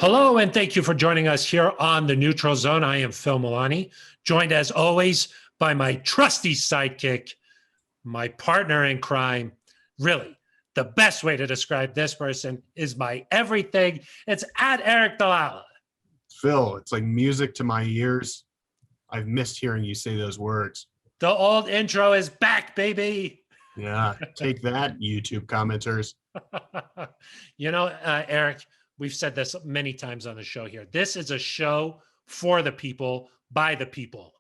Hello, and thank you for joining us here on the Neutral Zone. I am Phil Milani, joined as always by my trusty sidekick, my partner in crime. Really, the best way to describe this person is my everything. It's at Aric Dalala. Phil, it's like music to my ears. I've missed hearing you say those words. The old intro is back, baby. Yeah, take that, YouTube commenters. Aric, we've said this many times on the show here. This is a show for the people, by the people.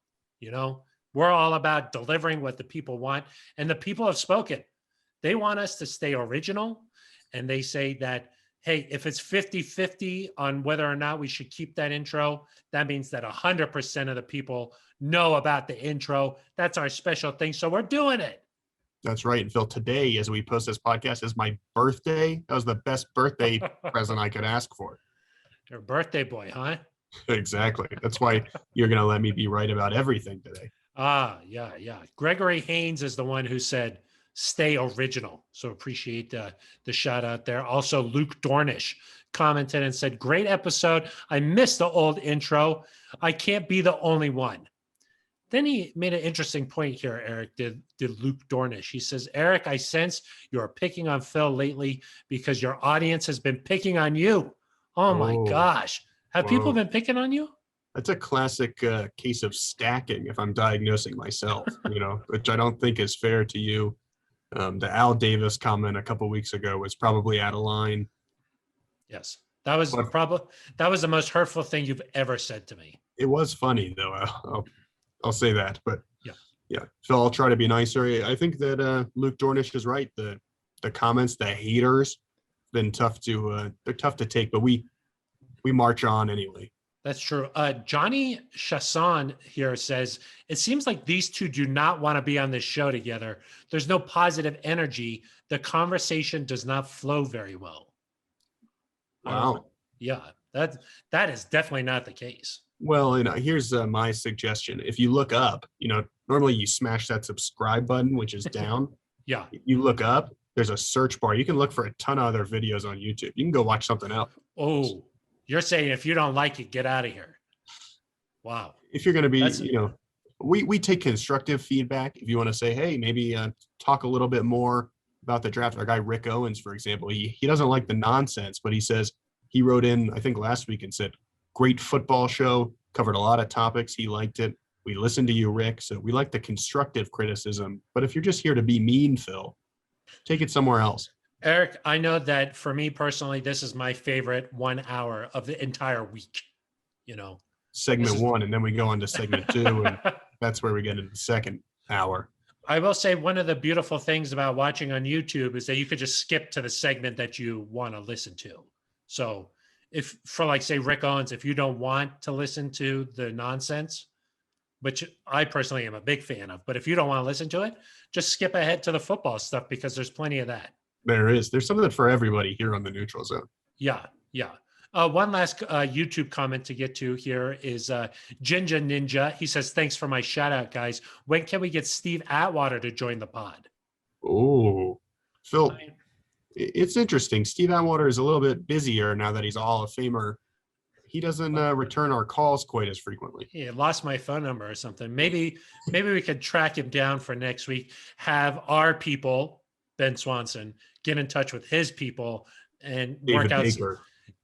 We're all about delivering what the people want, and the people have spoken. They want us to stay original, and they say that, hey, if it's 50-50 on whether or not we should keep that intro, that means that 100% of the people know about the intro. That's our special thing, so we're doing it. That's right. And Phil, today, as we post this podcast, is my birthday. That was the best birthday present I could ask for. You're a birthday boy, huh? Exactly. That's why you're going to let me be right about everything today. Yeah. Gregory Haynes is the one who said, stay original. So appreciate the shout out there. Also, Luke Dornish commented and said, great episode. I missed the old intro. I can't be the only one. Then he made an interesting point here, Aric, did Luke Dornish. He says, Aric, I sense you're picking on Phil lately because your audience has been picking on you. Oh my gosh. Have people been picking on you? That's a classic case of stacking if I'm diagnosing myself, which I don't think is fair to you. The Al Davis comment a couple weeks ago was probably out of line. Yes. That was the most hurtful thing you've ever said to me. It was funny though. I'll say that, but yeah. Phil, I'll try to be nicer. I think that Luke Dornish is right. The comments, the haters, been tough to they're tough to take, but we march on anyway. That's true. Johnny Chasson here says, it seems like these two do not want to be on this show together. There's no positive energy. The conversation does not flow very well. Wow. Yeah, that is definitely not the case. Well, here's my suggestion. If you look up, normally you smash that subscribe button, which is down. Yeah. You look up, there's a search bar. You can look for a ton of other videos on YouTube. You can go watch something else. Oh, you're saying if you don't like it, get out of here. Wow. If you're going to be, we take constructive feedback. If you want to say, hey, maybe talk a little bit more about the draft. Our guy, Rick Owens, for example, he doesn't like the nonsense, but he says he wrote in, I think last week and said, great football show, covered a lot of topics. He liked it. We listened to you, Rick. So we like the constructive criticism. But if you're just here to be mean, Phil, take it somewhere else. Aric, I know that for me personally, this is my favorite 1 hour of the entire week. Segment one, and then we go on to segment two, and that's where we get into the second hour. I will say one of the beautiful things about watching on YouTube is that you could just skip to the segment that you want to listen to. So if for like, say, Rick Owens, if you don't want to listen to the nonsense, which I personally am a big fan of, but if you don't want to listen to it, just skip ahead to the football stuff because there's plenty of that. There's something for everybody here on the Neutral Zone. Yeah. One last YouTube comment to get to here is Jinja Ninja. He says, thanks for my shout out, guys. When can we get Steve Atwater to join the pod? Oh, Phil, it's interesting. Steve Atwater is a little bit busier now that he's a Hall of Famer. He doesn't return our calls quite as frequently. He lost my phone number or something. Maybe we could track him down for next week. Have our people, Ben Swanson, get in touch with his people and work out.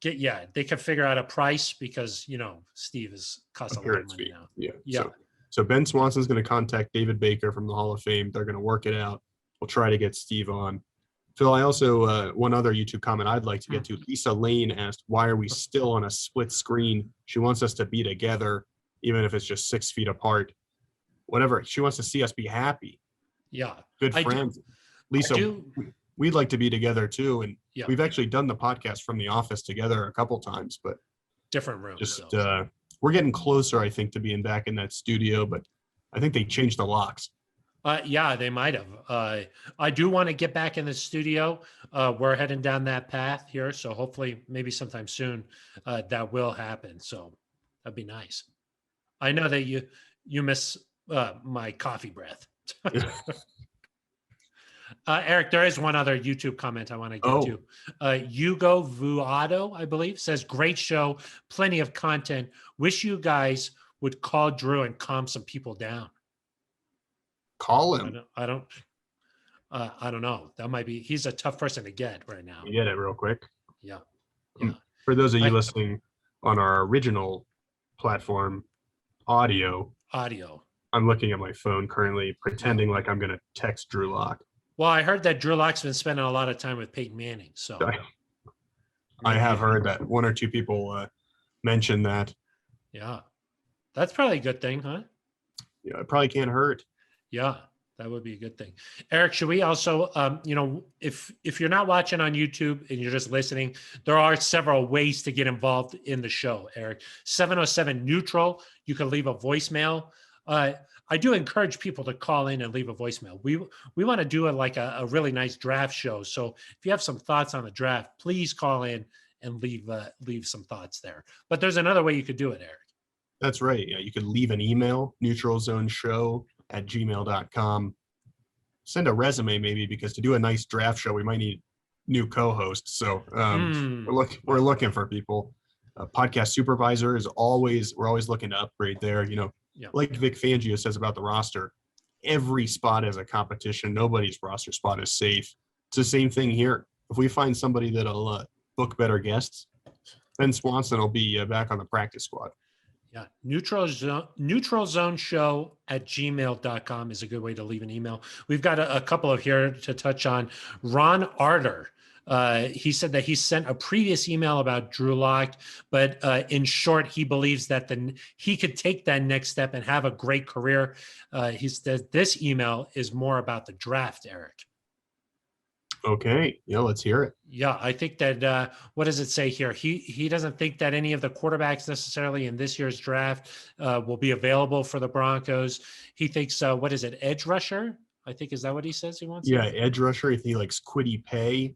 They could figure out a price because Steve is cost a lot of money now. Yeah. So Ben Swanson's going to contact David Baker from the Hall of Fame. They're going to work it out. We'll try to get Steve on. Phil, I also one other YouTube comment I'd like to get to. Lisa Lane asked, "Why are we still on a split screen?" She wants us to be together, even if it's just 6 feet apart. Whatever. She wants to see us be happy. Yeah, good friends. Lisa, we'd like to be together too, and we've actually done the podcast from the office together a couple times, but different rooms. Just we're getting closer, I think, to being back in that studio, but I think they changed the locks. Yeah, they might have. I do want to get back in the studio. We're heading down that path here, so hopefully, maybe sometime soon, that will happen. So that'd be nice. I know that you miss my coffee breath. Aric, there is one other YouTube comment I want to get to. Hugo Vuado, I believe, says, great show, plenty of content. Wish you guys would call Drew and calm some people down. Call him. I don't know. That might be, he's a tough person to get right now. Get it real quick. Yeah. For those of you listening on our original platform, audio, I'm looking at my phone currently, pretending like I'm going to text Drew Lock. Well, I heard that Drew Lock's been spending a lot of time with Peyton Manning. So I have heard that one or two people mention that. Yeah. That's probably a good thing, huh? Yeah, it probably can't hurt. Yeah, that would be a good thing. Aric, should we also, if you're not watching on YouTube and you're just listening, there are several ways to get involved in the show, Aric. 707 neutral, you can leave a voicemail. I do encourage people to call in and leave a voicemail. We want to do a really nice draft show. So if you have some thoughts on the draft, please call in and leave some thoughts there. But there's another way you could do it, Aric. That's right. Yeah, you could leave an email, neutralzoneshow@gmail.com. Send a resume maybe, because to do a nice draft show, we might need new co-hosts. So we're looking for people. Podcast supervisor we're always looking to upgrade there. Like Vic Fangio says about the roster, every spot is a competition. Nobody's roster spot is safe. It's the same thing here. If we find somebody that'll book better guests, Ben Swanson will be back on the practice squad. Yeah. Neutralzoneshow@gmail.com is a good way to leave an email. We've got a couple of here to touch on. Ron Arter. He said that he sent a previous email about Drew Lock, but in short, he believes that he could take that next step and have a great career. He said this email is more about the draft, Aric. Okay. Yeah, let's hear it. Yeah, I think that, what does it say here? He doesn't think that any of the quarterbacks necessarily in this year's draft will be available for the Broncos. He thinks, what is it, edge rusher? I think, is that what he says he wants? Yeah, edge rusher. He likes Kwity Paye,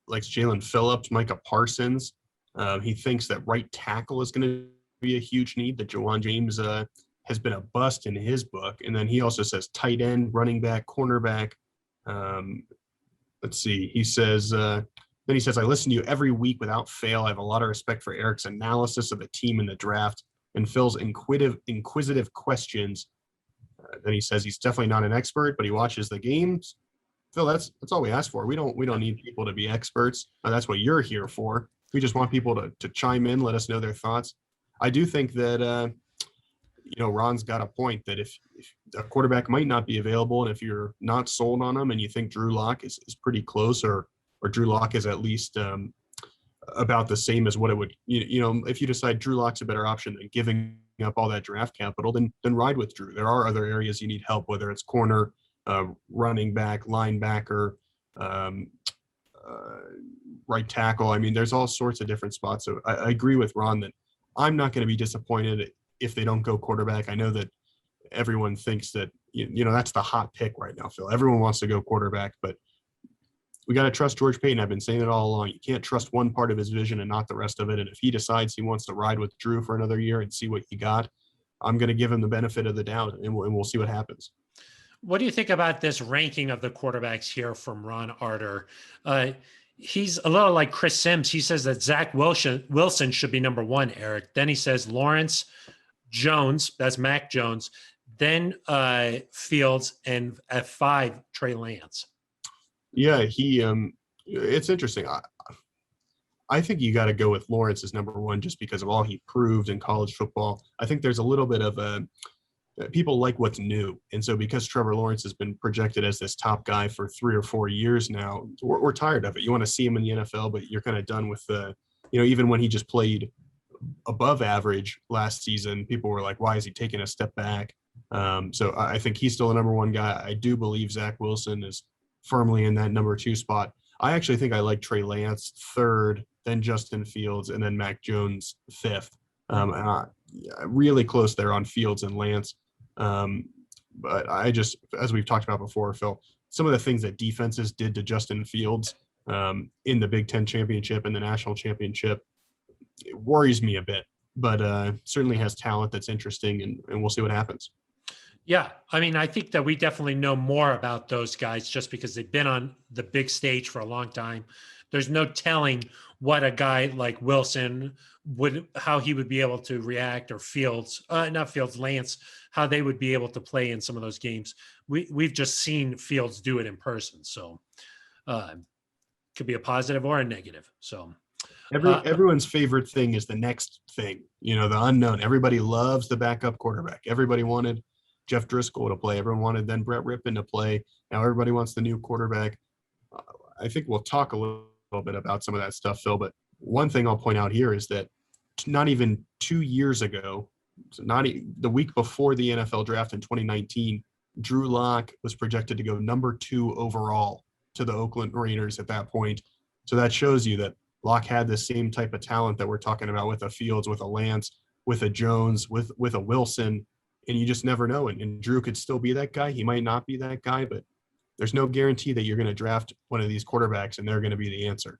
likes Jalen Phillips, Micah Parsons. He thinks that right tackle is going to be a huge need, that Jawan James has been a bust in his book. And then he also says tight end, running back, cornerback. Let's see. He says, then he says, I listen to you every week without fail. I have a lot of respect for Eric's analysis of the team in the draft and Phil's inquisitive questions. Then he says he's definitely not an expert, but he watches the games. Phil, that's all we ask for. We don't need people to be experts. That's what you're here for. We just want people to chime in, let us know their thoughts. I do think that Ron's got a point that if a quarterback might not be available, and if you're not sold on him and you think Drew Lock is pretty close, or Drew Lock is at least about the same as what it would, if you decide Drew Lock's a better option than giving up all that draft capital, then ride with Drew. There are other areas you need help, whether it's corner, running back, linebacker, right tackle. I mean, there's all sorts of different spots. So I agree with Ron that I'm not going to be disappointed if they don't go quarterback. I know that everyone thinks that, that's the hot pick right now, Phil. Everyone wants to go quarterback, but we got to trust George Payton. I've been saying it all along. You can't trust one part of his vision and not the rest of it. And if he decides he wants to ride with Drew for another year and see what he got, I'm going to give him the benefit of the doubt, and we'll see what happens. What do you think about this ranking of the quarterbacks here from Ron Arter? He's a little like Chris Sims. He says that Zach Wilson should be number one, Aric. Then he says Lawrence, Jones, that's Mac Jones, then Fields, and at 5, Trey Lance. Yeah, it's interesting. I think you got to go with Lawrence as number one just because of all he proved in college football. I think there's a little bit of people like what's new. And so because Trevor Lawrence has been projected as this top guy for 3 or 4 years now, we're tired of it. You want to see him in the NFL, but you're kind of done with even when he just played above average last season, people were like, why is he taking a step back? So I think he's still a number one guy. I do believe Zach Wilson is firmly in that number 2 spot. I actually think I like Trey Lance 3rd, then Justin Fields, and then Mac Jones 5th. Really close there on Fields and Lance. But I just, as we've talked about before, Phil, some of the things that defenses did to Justin Fields in the Big Ten championship and the national championship, it worries me a bit, but certainly has talent that's interesting, and we'll see what happens. Yeah, I mean, I think that we definitely know more about those guys just because they've been on the big stage for a long time. There's no telling what a guy like Wilson how he would be able to react, or Fields, not Fields, Lance, how they would be able to play in some of those games. We've just seen Fields do it in person, so uh, could be a positive or a negative. So, Everyone's favorite thing is the next thing, the unknown. Everybody loves the backup quarterback. Everybody wanted Jeff Driscoll to play. Everyone wanted then Brett Rippon to play. Now everybody wants the new quarterback. Uh, I think we'll talk a little bit about some of that stuff, Phil. But one thing I'll point out here is that not even 2 years ago, so the week before the NFL draft in 2019, Drew Lock was projected to go number 2 overall to the Oakland Raiders at that point. So that shows you that Locke had the same type of talent that we're talking about with a Fields, with a Lance, with a Jones, with a Wilson, and you just never know. And Drew could still be that guy. He might not be that guy, but there's no guarantee that you're going to draft one of these quarterbacks and they're going to be the answer.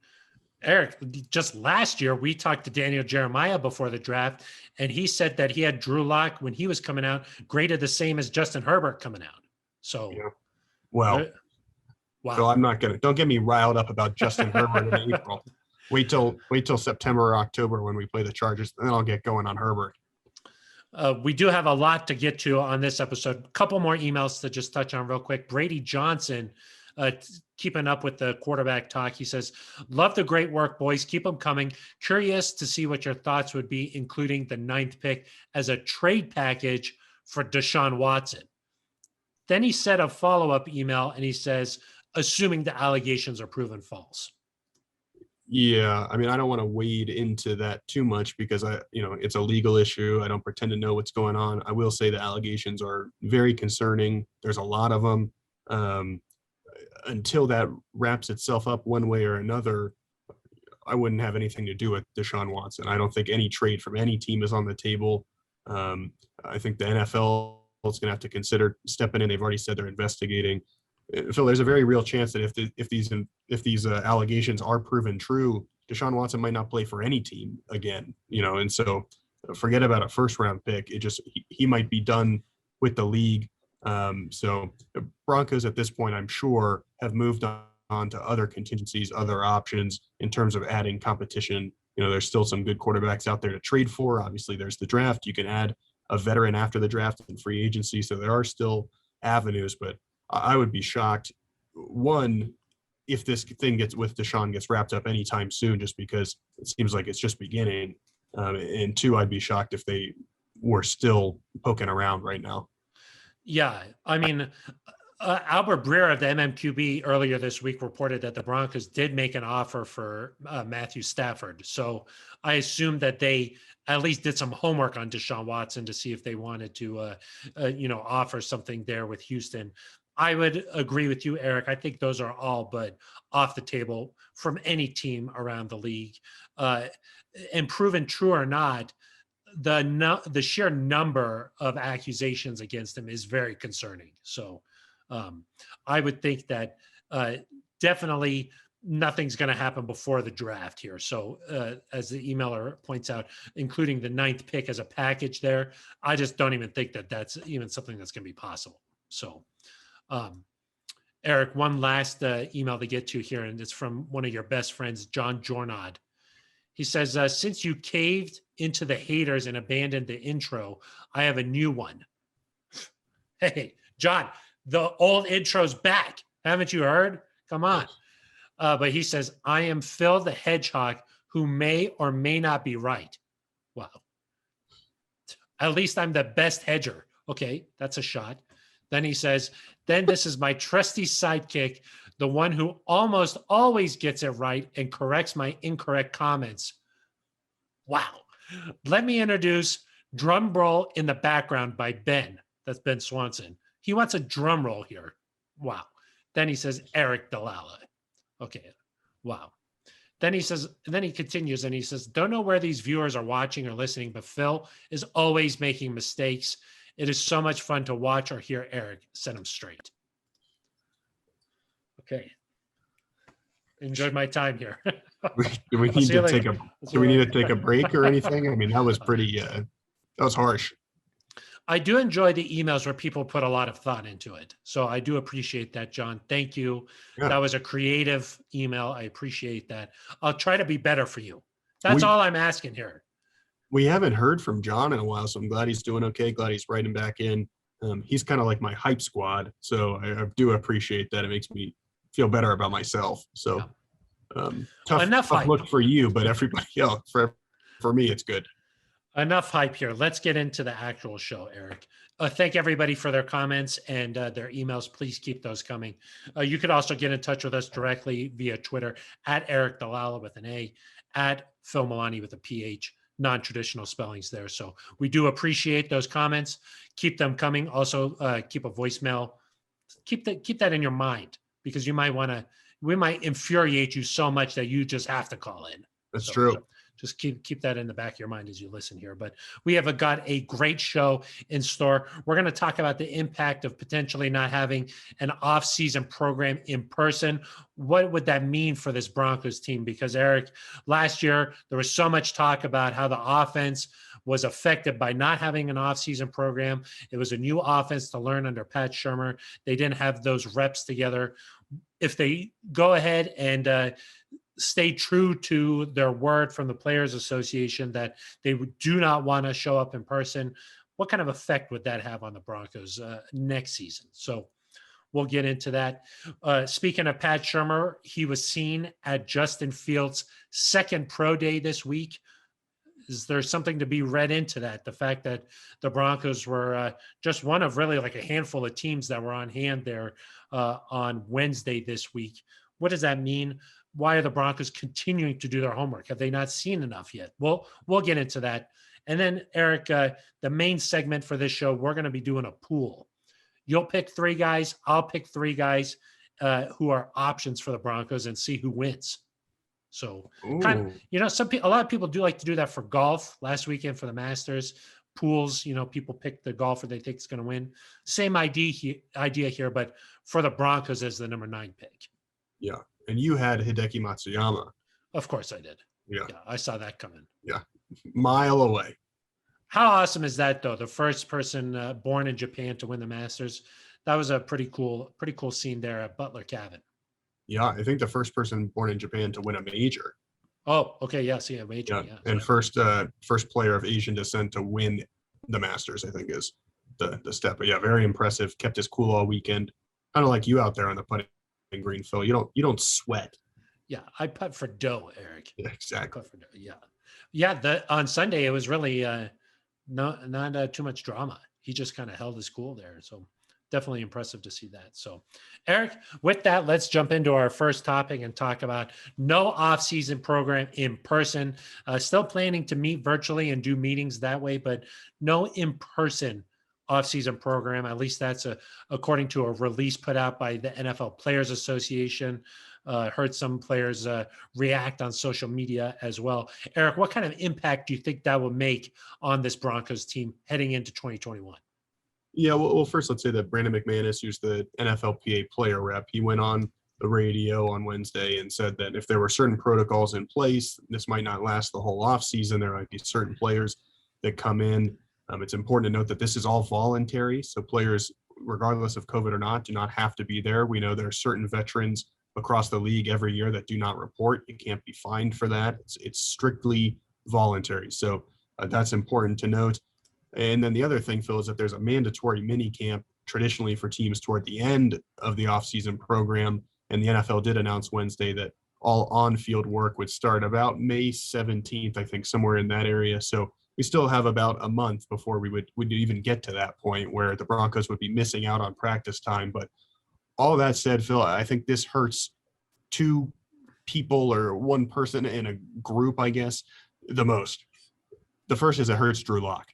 Aric, just last year, we talked to Daniel Jeremiah before the draft, and he said that he had Drew Lock when he was coming out graded the same as Justin Herbert coming out. So, yeah. Well, wow. So don't get me riled up about Justin Herbert in April. Wait till September or October when we play the Chargers, and then I'll get going on Herbert. We do have a lot to get to on this episode. A couple more emails to just touch on real quick. Brady Johnson, keeping up with the quarterback talk. He says, love the great work, boys. Keep them coming. Curious to see what your thoughts would be, including the 9th pick as a trade package for Deshaun Watson. Then he sent a follow-up email and he says, assuming the allegations are proven false. Yeah, I mean, I don't want to wade into that too much because it's a legal issue. I don't pretend to know what's going on. I will say the allegations are very concerning. There's a lot of them. Until that wraps itself up one way or another, I wouldn't have anything to do with Deshaun Watson. I don't think any trade from any team is on the table. I think the NFL is going to have to consider stepping in. They've already said they're investigating. Phil, there's a very real chance that if these allegations are proven true, Deshaun Watson might not play for any team again. And so forget about a first round pick. He might be done with the league. So the Broncos at this point, I'm sure, have moved on to other contingencies, other options in terms of adding competition. There's still some good quarterbacks out there to trade for. Obviously, there's the draft. You can add a veteran after the draft and free agency. So there are still avenues, but I would be shocked, one, if this thing gets wrapped up anytime soon, just because it seems like it's just beginning. And two, I'd be shocked if they were still poking around right now. Yeah, I mean, Albert Breer of the MMQB earlier this week reported that the Broncos did make an offer for Matthew Stafford. So I assume that they at least did some homework on Deshaun Watson to see if they wanted to, offer something there with Houston. I would agree with you, Aric. I think those are all but off the table from any team around the league. And proven true or not, the sheer number of accusations against him is very concerning. So I would think that definitely nothing's going to happen before the draft here. So as the emailer points out, including the 9th pick as a package there, I just don't even think that that's even something that's going to be possible. So Aric, one last email to get to here, and it's from one of your best friends, John Jornad. He says, since you caved into the haters and abandoned the intro, I have a new one. Hey, John, the old intro's back. Haven't you heard? Come on. But he says, I am Phil the Hedgehog, who may or may not be right. Wow. At least I'm the best hedger. Okay, that's a shot. Then he says, then this is my trusty sidekick, the one who almost always gets it right and corrects my incorrect comments. Wow. Let me introduce Drum Roll in the Background by Ben. That's Ben Swanson. He wants a drum roll here. Wow. Then he says, Aric Dalala. Okay. Wow. Then he says, and then he continues and he says, don't know where these viewers are watching or listening, but Phil is always making mistakes. It is so much fun to watch or hear Aric set him straight. Okay. Enjoyed my time here. Do we need to take a break or anything? I mean, that was pretty, that was harsh. I do enjoy the emails where people put a lot of thought into it. So I do appreciate that, John. Thank you. Yeah. That was a creative email. I appreciate that. I'll try to be better for you. That's We all I'm asking here. we haven't heard from John in a while, so I'm glad he's doing okay. Glad he's writing back in. He's kind of like my hype squad, so I do appreciate that. It makes me feel better about myself. Yeah. So tough Enough hype. look for you, but everybody else, for me, it's good. Enough hype here. Let's get into the actual show, Aric. Thank everybody for their comments and their emails. Please keep those coming. You could also get in touch with us directly via Twitter at Aric Dalala with an A, at Phil Milani with a PH, non-traditional spellings there. So we do appreciate those comments. Keep them coming. Also, keep a voicemail. Keep that in your mind, because we might infuriate you so much that you just have to call in. That's true. So just keep that in the back of your mind as you listen here. But we have got a great show in store. We're going to talk about the impact of potentially not having an off-season program in person. What would that mean for this Broncos team? Because, Aric, last year there was so much talk about how the offense was affected by not having an off-season program. It was a new offense to learn under Pat Shurmur. They didn't have those reps together. If they go ahead and stay true to their word from the Players Association that they do not want to show up in person, what kind of effect would that have on the Broncos next season? So we'll get into that. Speaking of Pat Shurmur, he was seen at Justin Fields' second pro day this week. Is there something to be read into that? The fact that the Broncos were just one of really like a handful of teams that were on hand there on Wednesday this week. What does that mean? Why are the Broncos continuing to do their homework? Have they not seen enough yet? Well, we'll get into that. And then, Aric, the main segment for this show, we're going to be doing a pool. You'll pick three guys. I'll pick three guys who are options for the Broncos and see who wins. So kind of, a lot of people do like to do that for golf. Last weekend for the Masters, pools, people pick the golfer they think is going to win. Same idea here, but for the Broncos as the number 9 pick. Yeah. And you had Hideki Matsuyama. Of course I did. Yeah. I saw that coming. Yeah. Mile away. How awesome is that, though? The first person born in Japan to win the Masters. That was a pretty cool scene there at Butler Cabin. Yeah, I think the first person born in Japan to win a major. Oh, okay. Yes, yeah, major. Yeah. And first player of Asian descent to win the Masters, I think, is the step. But yeah, very impressive. Kept his cool all weekend. Kind of like you out there on the putting green, Phil. You don't sweat. Yeah, I putt for dough, Aric. Yeah, exactly. Yeah. On Sunday it was really not too much drama. He just kind of held his cool there. So definitely impressive to see that. So, Aric, with that, let's jump into our first topic and talk about no off-season program in person. Still planning to meet virtually and do meetings that way, but no in-person off-season program. At least that's according to a release put out by the NFL Players Association. Heard some players react on social media as well. Aric, what kind of impact do you think that will make on this Broncos team heading into 2021? Yeah, well, first let's say that Brandon McManus, who's the NFLPA player rep, he went on the radio on Wednesday and said that if there were certain protocols in place, this might not last the whole offseason. There might be certain players that come in. It's important to note that this is all voluntary, so players, regardless of COVID or not, do not have to be there. We know there are certain veterans across the league every year that do not report. You can't be fined for that. It's strictly voluntary. So that's important to note. And then the other thing, Phil, is that there's a mandatory mini camp traditionally for teams toward the end of the offseason program. And the NFL did announce Wednesday that all on-field work would start about May 17th, I think, somewhere in that area. So we still have about a month before we would even get to that point where the Broncos would be missing out on practice time. But all that said, Phil, I think this hurts two people or one person in a group, I guess, the most. The first is it hurts Drew Lock.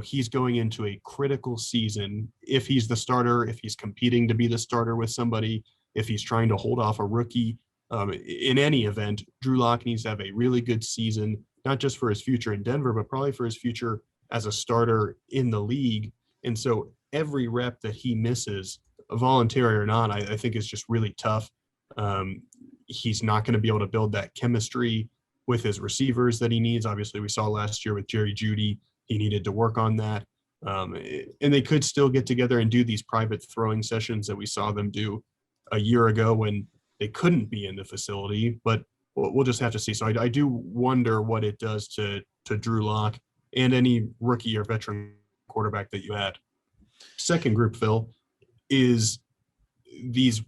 He's going into a critical season. If he's the starter, if he's competing to be the starter with somebody, if he's trying to hold off a rookie, in any event, Drew Lock needs to have a really good season, not just for his future in Denver, but probably for his future as a starter in the league. And so every rep that he misses, voluntary or not, I think is just really tough. He's not going to be able to build that chemistry with his receivers that he needs. Obviously, we saw last year with Jerry Jeudy, he needed to work on that. And they could still get together and do these private throwing sessions that we saw them do a year ago when they couldn't be in the facility, but we'll just have to see. So I do wonder what it does to Drew Lock and any rookie or veteran quarterback that you had. Second group, Phil, is these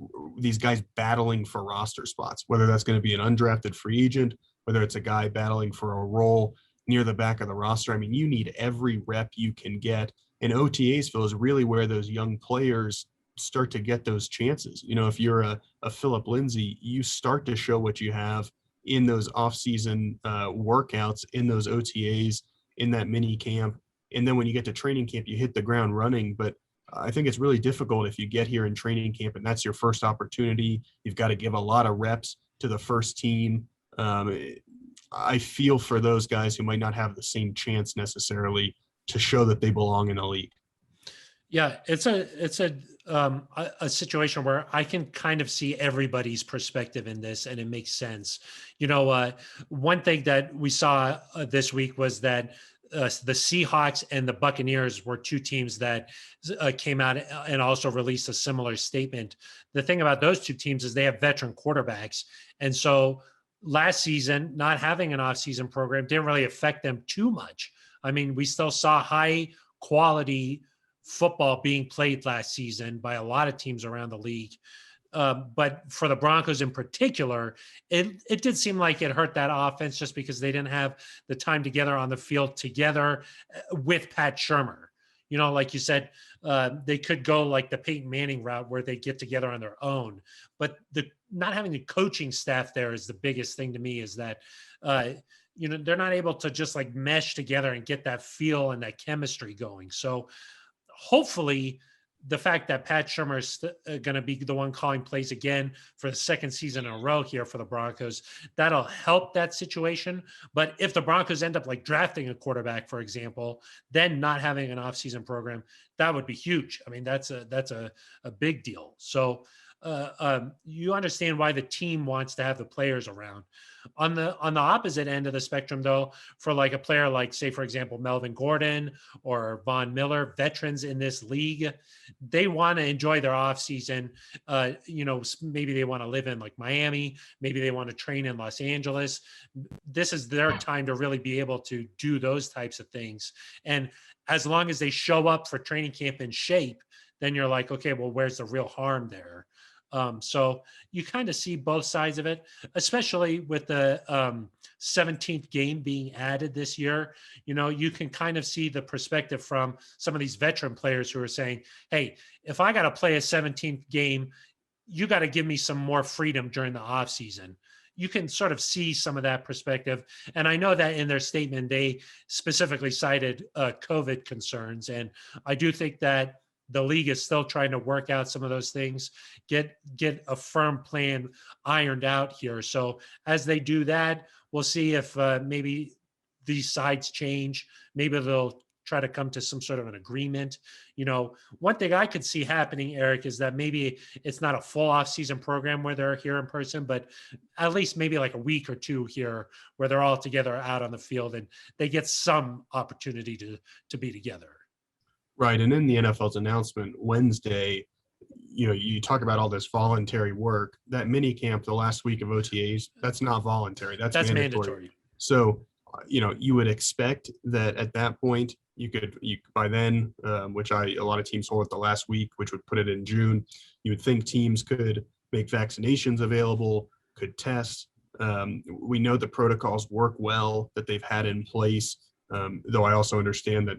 guys battling for roster spots, whether that's going to be an undrafted free agent, whether it's a guy battling for a role near the back of the roster. I mean, you need every rep you can get. And OTAs, Phil, is really where those young players start to get those chances. You know, if you're a Philip Lindsay, you start to show what you have in those off-season workouts, in those OTAs, in that mini camp. And then when you get to training camp, you hit the ground running. But I think it's really difficult if you get here in training camp and that's your first opportunity. You've got to give a lot of reps to the first team. I feel for those guys who might not have the same chance necessarily to show that they belong in the league. Yeah, it's a situation where I can kind of see everybody's perspective in this, and it makes sense. You know, one thing that we saw this week was that the Seahawks and the Buccaneers were two teams that came out and also released a similar statement. The thing about those two teams is they have veteran quarterbacks, and so last season not having an off-season program didn't really affect them too much. I mean, we still saw high quality football being played last season by a lot of teams around the league. But for the Broncos in particular, it did seem like it hurt that offense just because they didn't have the time together on the field together with Pat Shurmur. You know, like you said, they could go like the Peyton Manning route where they get together on their own. But not having the coaching staff there is the biggest thing to me, is that you know, they're not able to just like mesh together and get that feel and that chemistry going. So hopefully the fact that Pat Shurmur is going to be the one calling plays again for the second season in a row here for the Broncos, that'll help that situation. But if the Broncos end up like drafting a quarterback, for example, then not having an offseason program, that would be huge. I mean, that's a big deal. So you understand why the team wants to have the players around. On the opposite end of the spectrum, though, for like a player like, say, for example, Melvin Gordon or Von Miller, veterans in this league, they want to enjoy their offseason. You know, maybe they want to live in like Miami, maybe they want to train in Los Angeles. This is their time to really be able to do those types of things. And as long as they show up for training camp in shape, then you're like, okay, well, where's the real harm there? So you kind of see both sides of it, especially with the 17th game being added this year. You know, you can kind of see the perspective from some of these veteran players who are saying, hey, if I got to play a 17th game, you got to give me some more freedom during the off season. You can sort of see some of that perspective. And I know that in their statement, they specifically cited COVID concerns. And I do think that the league is still trying to work out some of those things, get a firm plan ironed out here. So as they do that, we'll see if maybe these sides change. Maybe they'll try to come to some sort of an agreement. You know, one thing I could see happening, Aric, is that maybe it's not a full off-season program where they're here in person, but at least maybe like a week or two here where they're all together out on the field and they get some opportunity to be together. Right. And in the NFL's announcement Wednesday, you know, you talk about all this voluntary work. That mini camp, the last week of OTAs, that's not voluntary. That's mandatory. So, you know, you would expect that at that point, you by then, which a lot of teams hold it the last week, which would put it in June, you would think teams could make vaccinations available, could test. We know the protocols work well that they've had in place, though I also understand that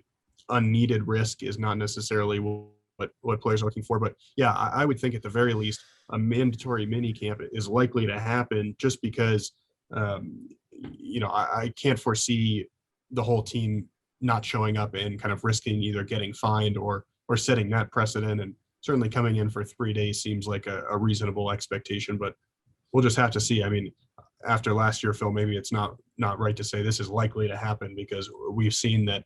unneeded risk is not necessarily what players are looking for. But yeah, I would think at the very least a mandatory mini camp is likely to happen, just because you know, I can't foresee the whole team not showing up and kind of risking either getting fined or setting that precedent. And certainly coming in for 3 days seems like a reasonable expectation, but we'll just have to see. I mean, after last year, Phil, maybe it's not right to say this is likely to happen, because we've seen that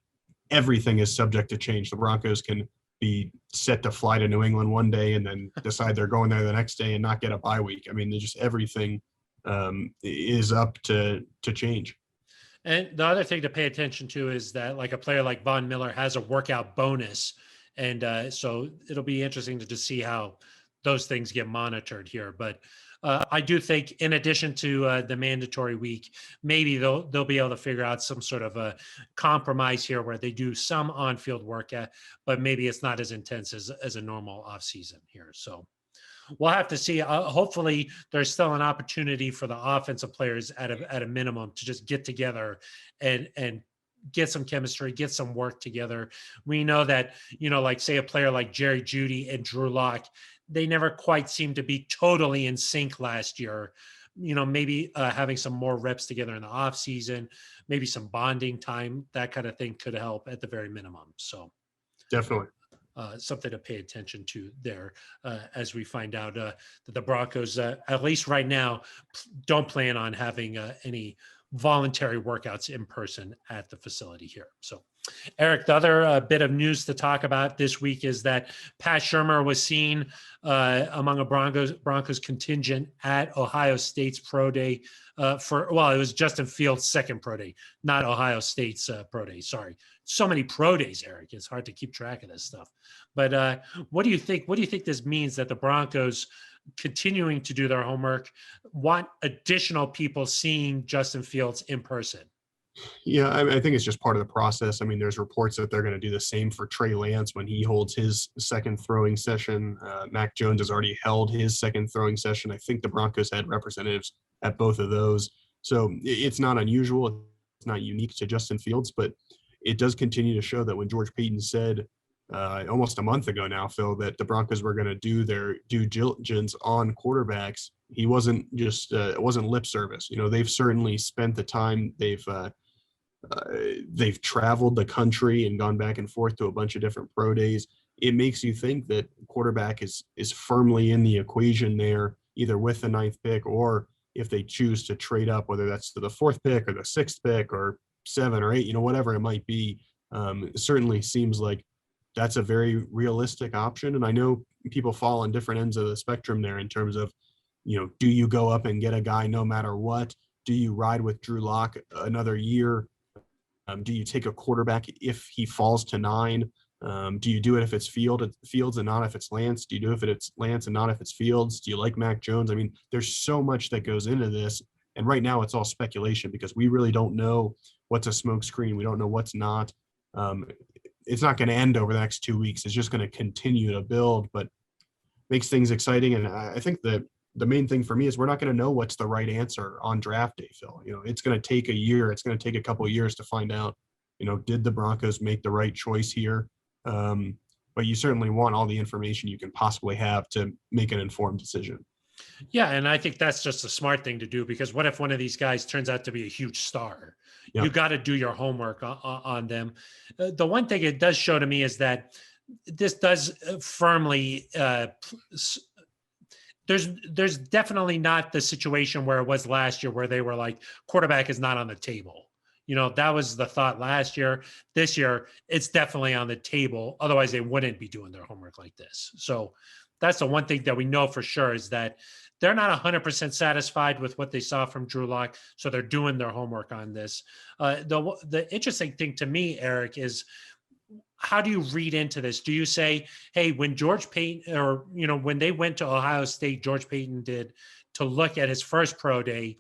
everything is subject to change. The Broncos can be set to fly to New England one day and then decide they're going there the next day and not get a bye week. I mean, just everything is up to change. And the other thing to pay attention to is that like a player like Von Miller has a workout bonus. And so it'll be interesting to see how those things get monitored here. But I do think in addition to the mandatory week, maybe they'll be able to figure out some sort of a compromise here where they do some on-field workout, but maybe it's not as intense as a normal off season here. So we'll have to see. Hopefully, there's still an opportunity for the offensive players at a minimum to just get together and get some chemistry, get some work together. We know that, like say a player like Jerry Jeudy and Drew Lock, they never quite seemed to be totally in sync last year. Maybe having some more reps together in the off season, maybe some bonding time, that kind of thing could help at the very minimum. So definitely. Something to pay attention to there as we find out that the Broncos, at least right now, don't plan on having any voluntary workouts in person at the facility here. So, Aric, the other bit of news to talk about this week is that Pat Shurmur was seen among a Broncos contingent at Ohio State's pro day it was Justin Fields' second pro day, not Ohio State's pro day. Sorry. So many pro days, Aric. It's hard to keep track of this stuff. But what do you think? What do you think this means that the Broncos, continuing to do their homework, want additional people seeing Justin Fields in person? Yeah, I think it's just part of the process. I mean, there's reports that they're going to do the same for Trey Lance when he holds his second throwing session. Mac Jones has already held his second throwing session. I think the Broncos had representatives at both of those. So it's not unusual. It's not unique to Justin Fields, but it does continue to show that when George Payton said almost a month ago now, Phil, that the Broncos were going to do their due diligence on quarterbacks, he wasn't just it wasn't lip service. They've certainly spent the time. They've traveled the country and gone back and forth to a bunch of different pro days. It makes you think that quarterback is firmly in the equation there, either with the 9th pick or if they choose to trade up, whether that's to the 4th pick or the 6th pick or 7 or 8, whatever it might be. It certainly seems like that's a very realistic option. And I know people fall on different ends of the spectrum there in terms of, do you go up and get a guy no matter what? Do you ride with Drew Lock another year? Do you take a quarterback if he falls to 9? Do you do it if it's Fields and not if it's Lance? Do you do it if it's Lance and not if it's Fields? Do you like Mac Jones? I mean, there's so much that goes into this. And right now it's all speculation because we really don't know what's a smokescreen. We don't know what's not. It's not going to end over the next 2 weeks. It's just going to continue to build, but makes things exciting. And I think that the main thing for me is we're not going to know what's the right answer on draft day, Phil. It's going to take a year. It's going to take a couple of years to find out, did the Broncos make the right choice here? But you certainly want all the information you can possibly have to make an informed decision. Yeah, and I think that's just a smart thing to do because what if one of these guys turns out to be a huge star? Yeah. You got to do your homework on them. The one thing it does show to me is that this does firmly there's definitely not the situation where it was last year where they were like quarterback is not on the table. That was the thought last year. This year, it's definitely on the table. Otherwise, they wouldn't be doing their homework like this. So that's the one thing that we know for sure is that they're not 100% satisfied with what they saw from Drew Lock. So they're doing their homework on this. The interesting thing to me, Aric, is how do you read into this? Do you say, hey, when George Payton or, when they went to Ohio State, George Payton did to look at his first pro day,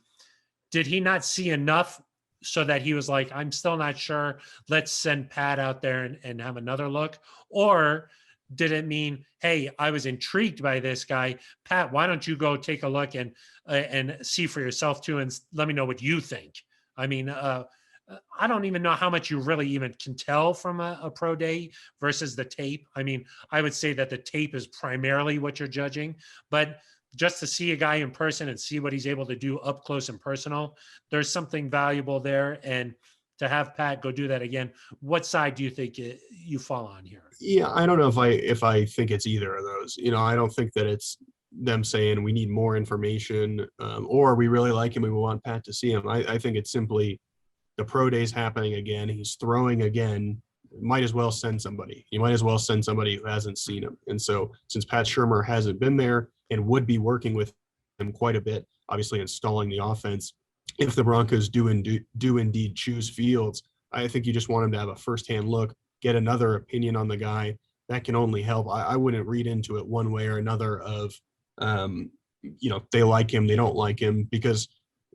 did he not see enough so that he was like, I'm still not sure. Let's send Pat out there and have another look? Or did it mean, hey, I was intrigued by this guy, Pat, why don't you go take a look and see for yourself too, and let me know what you think? I mean, I don't even know how much you really even can tell from a pro day versus the tape. I mean, I would say that the tape is primarily what you're judging, but just to see a guy in person and see what he's able to do up close and personal, there's something valuable there. And to have Pat go do that again, what side do you think you fall on here? Yeah, I don't know if I think it's either of those. I don't think that it's them saying we need more information or we really like him and we want Pat to see him. I think it's simply the pro day's happening again. He's throwing again. Might as well send somebody. You might as well send somebody who hasn't seen him. And so since Pat Shurmur hasn't been there and would be working with him quite a bit, obviously installing the offense, if the Broncos do indeed choose Fields, I think you just want him to have a firsthand look, get another opinion on the guy. That can only help. I wouldn't read into it one way or another of, they like him, they don't like him, because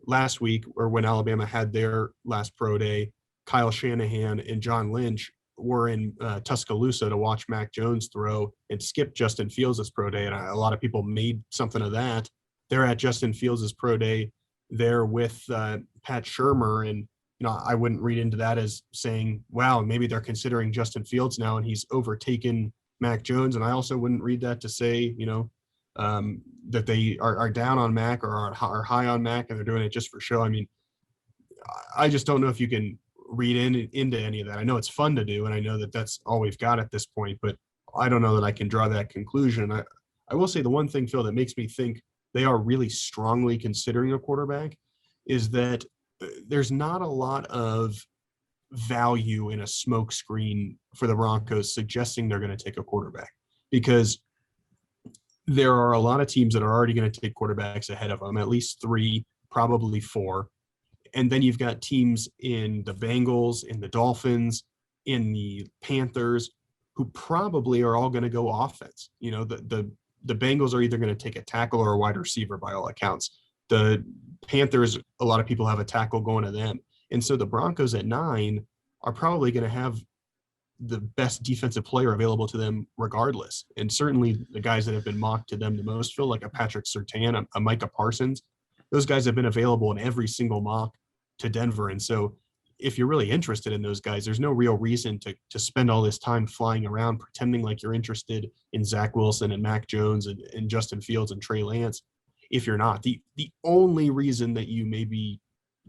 last week, or when Alabama had their last pro day, Kyle Shanahan and John Lynch were in Tuscaloosa to watch Mac Jones throw and skip Justin Fields' pro day. And a lot of people made something of that. They're at Justin Fields' pro day there with Pat Shurmur. And, I wouldn't read into that as saying, wow, maybe they're considering Justin Fields now and he's overtaken Mac Jones. And I also wouldn't read that to say, that they are down on Mac or are high on Mac and they're doing it just for show. I mean, I just don't know if you can read into any of that. I know it's fun to do, and I know that that's all we've got at this point, but I don't know that I can draw that conclusion. I will say the one thing, Phil, that makes me think they are really strongly considering a quarterback is that there's not a lot of value in a smokescreen for the Broncos suggesting they're going to take a quarterback, because there are a lot of teams that are already going to take quarterbacks ahead of them, at least 3, probably 4. And then you've got teams in the Bengals, in the Dolphins, in the Panthers, who probably are all going to go offense. The Bengals are either going to take a tackle or a wide receiver by all accounts. The Panthers, a lot of people have a tackle going to them. And so the Broncos at 9 are probably going to have the best defensive player available to them regardless. And certainly the guys that have been mocked to them the most, Phil, like a Patrick Surtain, a Micah Parsons, those guys have been available in every single mock to Denver. And so if you're really interested in those guys, there's no real reason to spend all this time flying around pretending like you're interested in Zach Wilson and Mac Jones and Justin Fields and Trey Lance. If you're not, the only reason that you maybe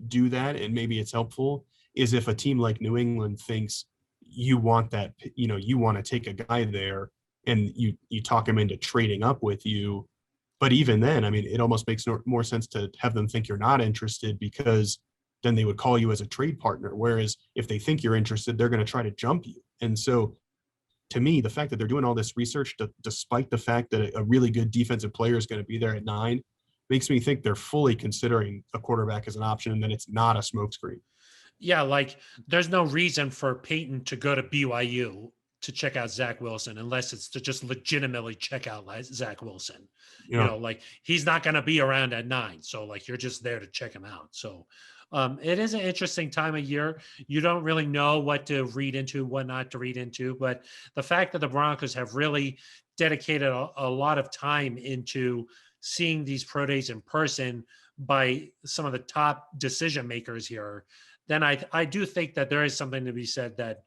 do that, and maybe it's helpful, is if a team like New England thinks you want that, you want to take a guy there and you talk him into trading up with you. But even then, I mean, it almost makes more sense to have them think you're not interested, because then they would call you as a trade partner. Whereas if they think you're interested, they're going to try to jump you. And so to me, the fact that they're doing all this research, despite the fact that a really good defensive player is going to be there at 9, makes me think they're fully considering a quarterback as an option, and then it's not a smokescreen. Yeah, like there's no reason for Peyton to go to BYU to check out Zach Wilson unless it's to just legitimately check out Zach Wilson. Yeah. Like he's not going to be around at 9. So like you're just there to check him out. So it is an interesting time of year. You don't really know what to read into, what not to read into. But the fact that the Broncos have really dedicated a lot of time into seeing these pro days in person by some of the top decision makers here, then I do think that there is something to be said that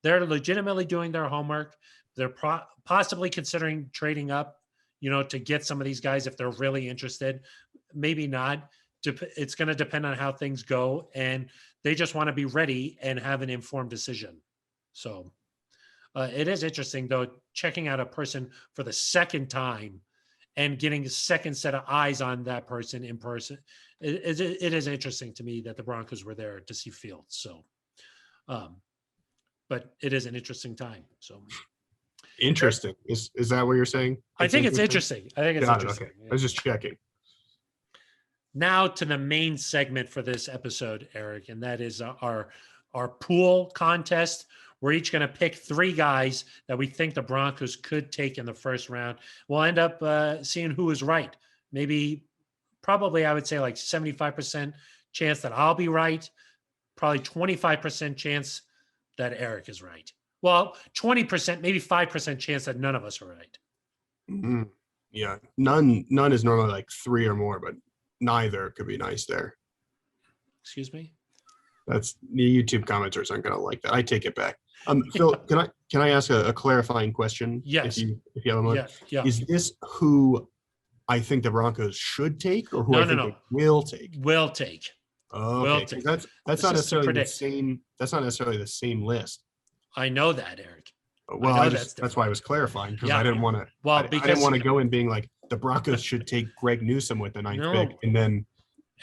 they're legitimately doing their homework. They're possibly considering trading up, to get some of these guys if they're really interested. Maybe not. It's going to depend on how things go. And they just want to be ready and have an informed decision. So it is interesting, though, checking out a person for the second time and getting a second set of eyes on that person in person. It is interesting to me that the Broncos were there to see Fields. So, but it is an interesting time. So interesting. Is that what you're saying? I think it's interesting. I think it's interesting. Okay. I was just checking. Now to the main segment for this episode, Aric, and that is our pool contest. We're each going to pick 3 guys that we think the Broncos could take in the first round. We'll end up seeing who is right. Probably I would say like 75% chance that I'll be right. Probably 25% chance that Aric is right. Well, 20%, maybe 5% chance that none of us are right. Mm-hmm. Yeah. None is normally like 3 or more, but neither could be nice there. Excuse me? That's the YouTube commenters aren't going to like that. I take it back. Phil, can I ask a clarifying question? Yes. If you have a moment. Yeah. Is this who I think the Broncos should take, or who I think they will take? Will take. Oh, okay. Will take. That's not necessarily the same. That's not necessarily the same list. I know that, Aric. Well, that's why I was clarifying, because I didn't want to. Well, I didn't want to go in being like the Broncos should take Greg Newsome with the 9th pick, and then.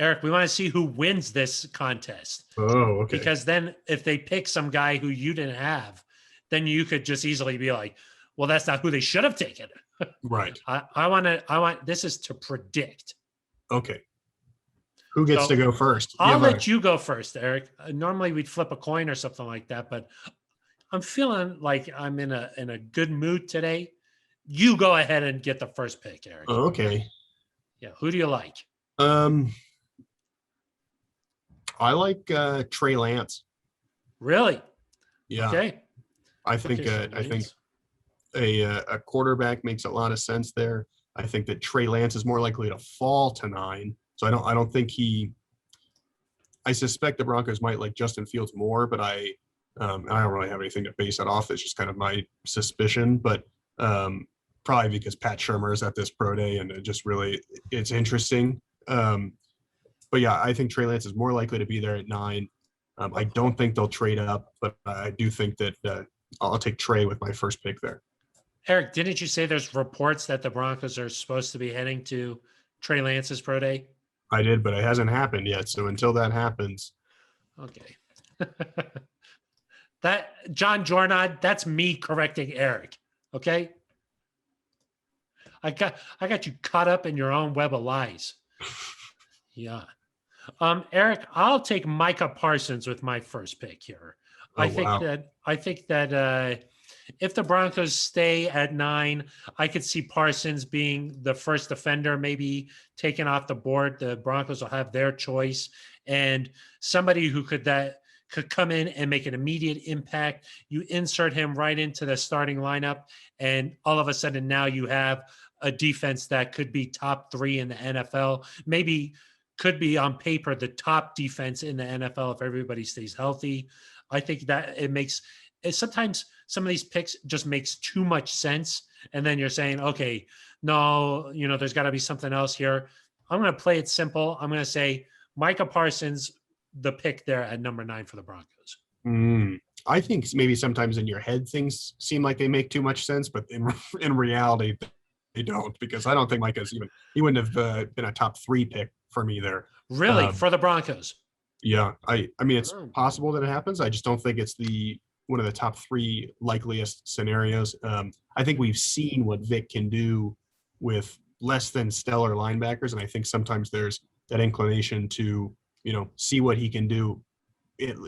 Aric, we want to see who wins this contest. Oh, okay. Because then if they pick some guy who you didn't have, then you could just easily be like, well, that's not who they should have taken. Right. I want this is to predict. Okay. Who gets So to go first? I'll let you go first, Aric. Normally we'd flip a coin or something like that, but I'm feeling like I'm in a good mood today. You go ahead and get the first pick, Aric. Oh, okay. Yeah. Who do you like? I like Trey Lance. Really? Yeah. Okay. I think Okay, so I think Lance. a quarterback makes a lot of sense there. I think that Trey Lance is more likely to fall to 9. So I don't think I suspect the Broncos might like Justin Fields more, but I don't really have anything to base that off. It's just kind of my suspicion, but probably because Pat Shurmur is at this pro day and it's interesting. But yeah, I think Trey Lance is more likely to be there at 9. I don't think they'll trade up, but I do think that I'll take Trey with my first pick there. Aric, didn't you say there's reports that the Broncos are supposed to be heading to Trey Lance's pro day? I did, but it hasn't happened yet. So until that happens. Okay. That John Jornad, that's me correcting Aric. Okay. I got you caught up in your own web of lies. Yeah. Aric, I'll take Micah Parsons with my first pick here. I think that if the Broncos stay at 9, I could see Parsons being the first defender, maybe taken off the board. The Broncos will have their choice, and somebody who could come in and make an immediate impact. You insert him right into the starting lineup, and all of a sudden now you have a defense that could be top 3 in the NFL. Maybe could be on paper the top defense in the NFL if everybody stays healthy. I think that sometimes some of these picks just makes too much sense. And then you're saying, okay, no, there's got to be something else here. I'm going to play it simple. I'm going to say Micah Parsons, the pick there at number 9 for the Broncos. I think maybe sometimes in your head things seem like they make too much sense, but in reality they don't, because I don't think Micah's he wouldn't have been a top 3 pick for me there. Really? For the Broncos? Yeah. I mean, it's possible that it happens. I just don't think it's one of the top 3 likeliest scenarios. I think we've seen what Vic can do with less than stellar linebackers. And I think sometimes there's that inclination to, see what he can do.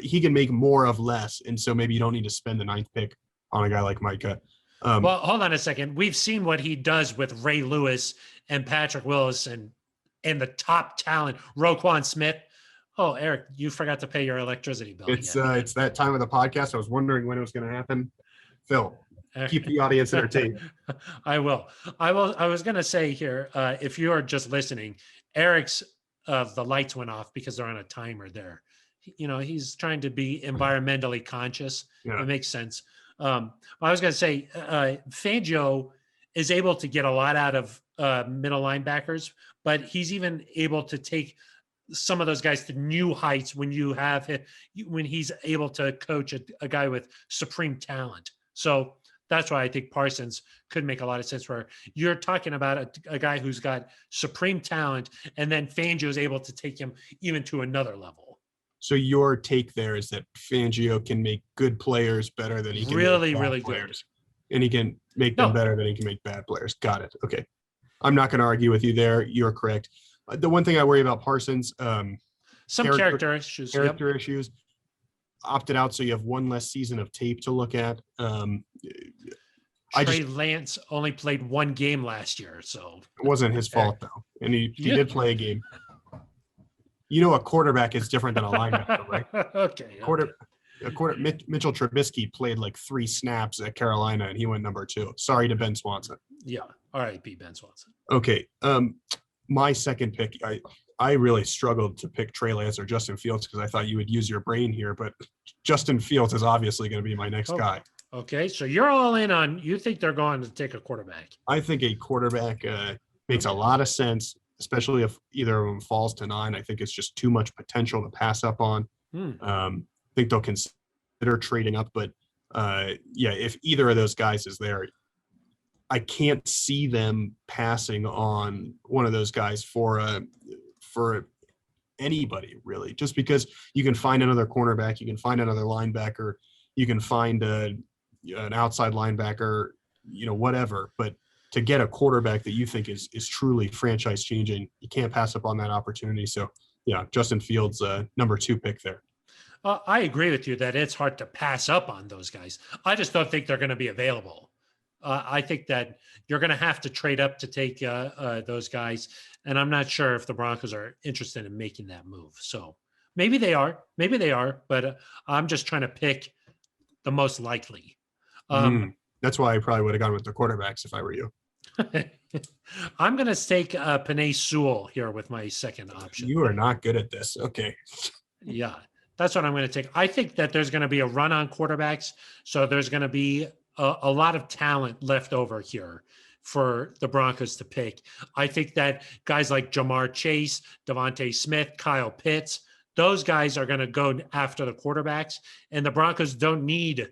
He can make more of less. And so maybe you don't need to spend the 9th pick on a guy like Micah. Well, hold on a second. We've seen what he does with Ray Lewis and Patrick Willis and the top talent, Roquan Smith. Oh, Aric, you forgot to pay your electricity bill. It's that time of the podcast. I was wondering when it was going to happen. Phil, keep the audience entertained. I will. I was going to say here, if you are just listening, Aric's the lights went off because they're on a timer there. He's trying to be environmentally conscious. Yeah. It makes sense. I was going to say, Fangio is able to get a lot out of middle linebackers, but he's even able to take some of those guys to new heights when he's able to coach a guy with supreme talent. So that's why I think Parsons could make a lot of sense, where you're talking about a guy who's got supreme talent, and then Fangio is able to take him even to another level. So your take there is that Fangio can make good players better than he can make bad players. Good. And he can make them better than he can make bad players. Got it. Okay. I'm not going to argue with you there. You're correct. The one thing I worry about Parsons, some character issues. Character issues. Opted out, so you have one less season of tape to look at. Trey Lance only played 1 game last year, so it wasn't his fault though, and he did play a game. A quarterback is different than a linebacker, right? Okay. Mitchell Trubisky played like 3 snaps at Carolina, and he went number 2. Sorry to Ben Swanson. Yeah. All right, Ben Swanson. Okay. My second pick, I really struggled to pick Trey Lance or Justin Fields because I thought you would use your brain here, but Justin Fields is obviously going to be my next guy. Okay, so you're all in on, you think they're going to take a quarterback? I think a quarterback makes a lot of sense, especially if either of them falls to 9. I think it's just too much potential to pass up on. I think they'll consider trading up, but if either of those guys is there, I can't see them passing on one of those guys for anybody, really, just because you can find another cornerback, you can find another linebacker, you can find an outside linebacker, whatever. But to get a quarterback that you think is truly franchise changing, you can't pass up on that opportunity. So yeah, Justin Fields, number 2 pick there. I agree with you that it's hard to pass up on those guys. I just don't think they're going to be available. I think that you're going to have to trade up to take those guys, and I'm not sure if the Broncos are interested in making that move. So maybe they are, but I'm just trying to pick the most likely. That's why I probably would have gone with the quarterbacks if I were you. I'm going to take Penei Sewell here with my second option. You are not good at this. Okay. Yeah, that's what I'm going to take. I think that there's going to be a run on quarterbacks. So there's going to be a lot of talent left over here for the Broncos to pick. I think that guys like Jamar Chase, Devontae Smith, Kyle Pitts, those guys are going to go after the quarterbacks, and the Broncos don't need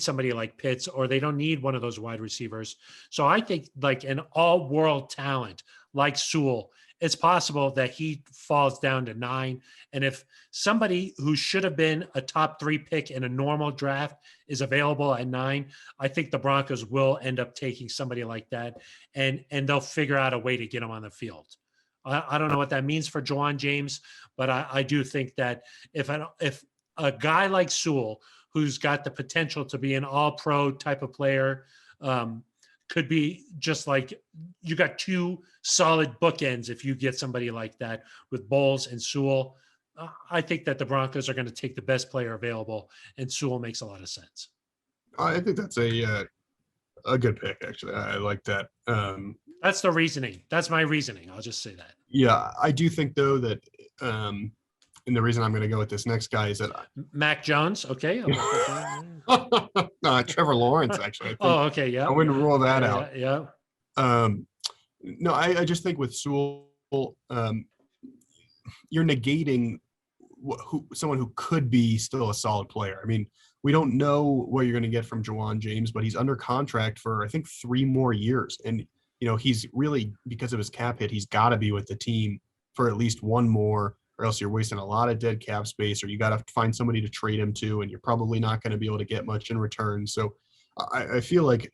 somebody like Pitts, or they don't need one of those wide receivers. So I think like an all-world talent like Sewell, it's possible that he falls down to 9. And if somebody who should have been a top 3 pick in a normal draft is available at 9, I think the Broncos will end up taking somebody like that, and they'll figure out a way to get him on the field. I don't know what that means for Juwan James, but I do think that if a guy like Sewell, who's got the potential to be an all-pro type of player, could be just like you got 2 solid bookends if you get somebody like that with Bowles and Sewell. I think that the Broncos are going to take the best player available, and Sewell makes a lot of sense. I think that's a good pick, actually. I like that. That's the reasoning. That's my reasoning. I'll just say that. Yeah, I do think, though, that and the reason I'm going to go with this next guy is that Mac Jones. Okay. Trevor Lawrence, actually. Okay. Yeah. I wouldn't rule that out. Yeah. No, I just think with Sewell, you're negating someone who could be still a solid player. I mean, we don't know what you're going to get from Juwan James, but he's under contract for, I think, 3 more years. And, he's really, because of his cap hit, he's got to be with the team for at least 1 more, or else you're wasting a lot of dead cap space, or you got to find somebody to trade him to, and you're probably not going to be able to get much in return. So I feel like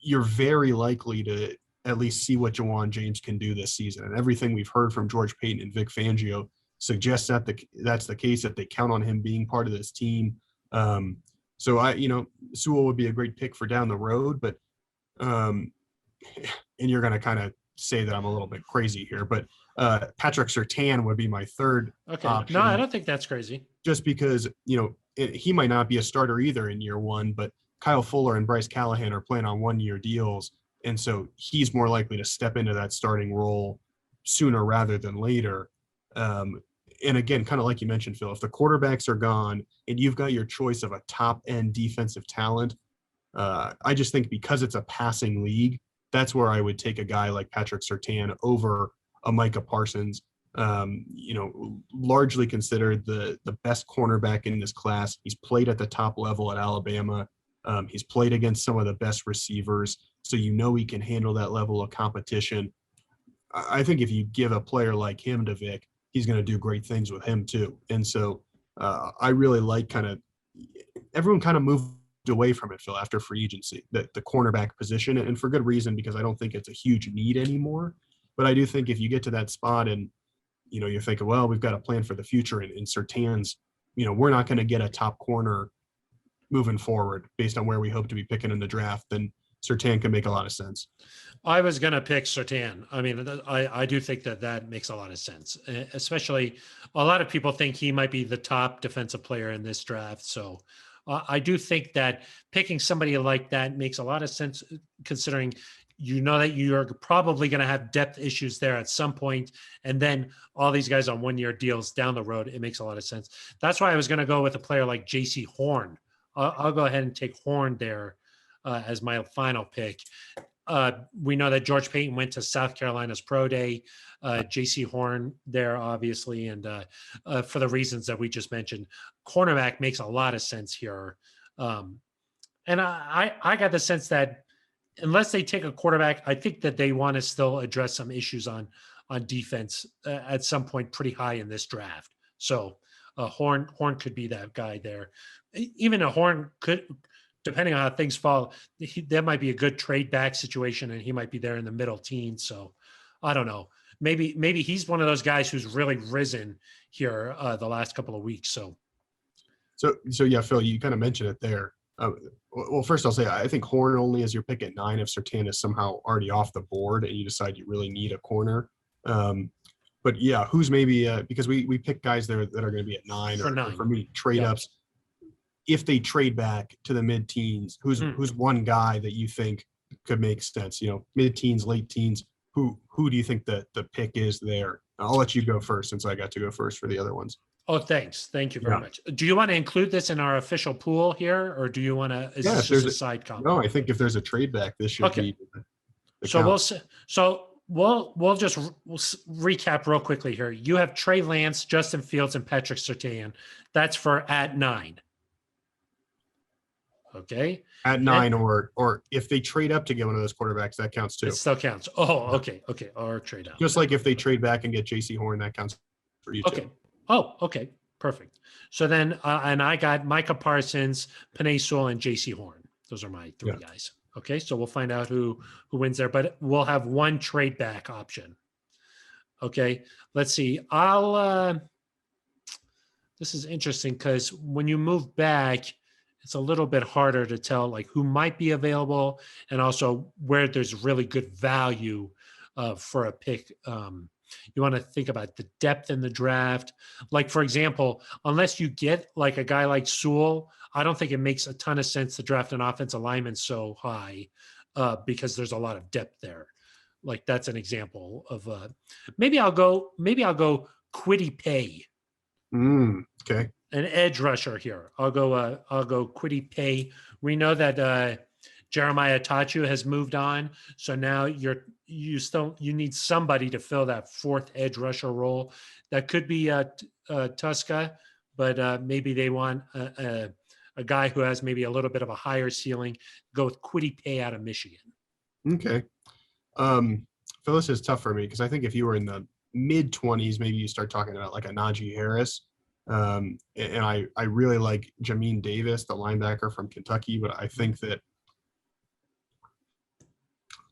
you're very likely to at least see what Juwan James can do this season. And everything we've heard from George Paton and Vic Fangio suggests that that's the case, that they count on him being part of this team. So Sewell would be a great pick for down the road, but and you're going to kind of say that I'm a little bit crazy here, but Patrick Surtain would be my third option. No, I don't think that's crazy. Just because, he might not be a starter either in year 1, but Kyle Fuller and Bryce Callahan are playing on 1-year deals. And so he's more likely to step into that starting role sooner rather than later. And again, kind of like you mentioned, Phil, if the quarterbacks are gone and you've got your choice of a top-end defensive talent, I just think because it's a passing league, that's where I would take a guy like Patrick Surtain over a Micah Parsons, largely considered the best cornerback in this class. He's played at the top level at Alabama. He's played against some of the best receivers, so he can handle that level of competition. I think if you give a player like him to Vic, he's going to do great things with him too. And so I really like everyone kind of moved away from it, Phil, after free agency, the cornerback position, and for good reason, because I don't think it's a huge need anymore. But I do think if you get to that spot and, you're thinking, well, we've got a plan for the future, and Surtain's, we're not going to get a top corner moving forward based on where we hope to be picking in the draft, then Surtain can make a lot of sense. I was going to pick Surtain. I mean, I do think that makes a lot of sense, especially a lot of people think he might be the top defensive player in this draft. So I do think that picking somebody like that makes a lot of sense, considering that you're probably going to have depth issues there at some point, and then all these guys on 1-year deals down the road. It makes a lot of sense. That's why I was going to go with a player like J.C. Horn. I'll go ahead and take Horn there as my final pick. We know that George Paton went to South Carolina's Pro Day. J.C. Horn there, obviously, and for the reasons that we just mentioned, cornerback makes a lot of sense here. And I got the sense that unless they take a quarterback, I think that they want to still address some issues on defense at some point pretty high in this draft. So Horn could be that guy there. Even a Horn could, depending on how things fall, that might be a good trade back situation, and he might be there in the middle teens. So I don't know. maybe he's one of those guys who's really risen here the last couple of weeks. So yeah, Phil, you kind of mentioned it there. Well, first I'll say I think Horn only is your pick at 9 if Surtain is somehow already off the board and you decide you really need a corner. But yeah, who's maybe because we pick guys there that are going to be at 9 or for me trade ups. If they trade back to the mid-teens, who's one guy that you think could make sense? You know, mid-teens, late teens. Who do you think the pick is there? I'll let you go first since I got to go first for the other ones. Oh, thanks. Thank you very much. Do you want to include this in our official pool here, or do you want to? Is this just a side comment? No, I think if there's a trade back, this should be. We'll just recap real quickly here. You have Trey Lance, Justin Fields, and Patrick Surtain. That's for at 9. Okay. At 9, or if they trade up to get one of those quarterbacks, that counts too. It still counts. Oh, okay. Or trade out. Just like if they trade back and get JC Horn, that counts for you too. Oh, okay. Perfect. So then, and I got Micah Parsons, Penei Sewell, and JC Horn. Those are my 3 guys. Okay. So we'll find out who wins there, but we'll have one trade back option. Okay. Let's see. This is interesting because when you move back, it's a little bit harder to tell like who might be available and also where there's really good value for a pick. You want to think about the depth in the draft. Like, for example, unless you get like a guy like Sewell, I don't think it makes a ton of sense to draft an offensive lineman so high because there's a lot of depth there. Like that's an example of maybe I'll go Kwity Paye. Okay. An edge rusher here. I'll go Kwity Paye. We know that Jeremiah Tachu has moved on, so now you need somebody to fill that 4th edge rusher role. That could be Tuska, but maybe they want a guy who has maybe a little bit of a higher ceiling. Go with Kwity Paye out of Michigan. Okay. Phil, this is tough for me because I think if you were in the mid-20s, maybe you start talking about like a Najee Harris. And I really like Jamin Davis, the linebacker from Kentucky, but I think that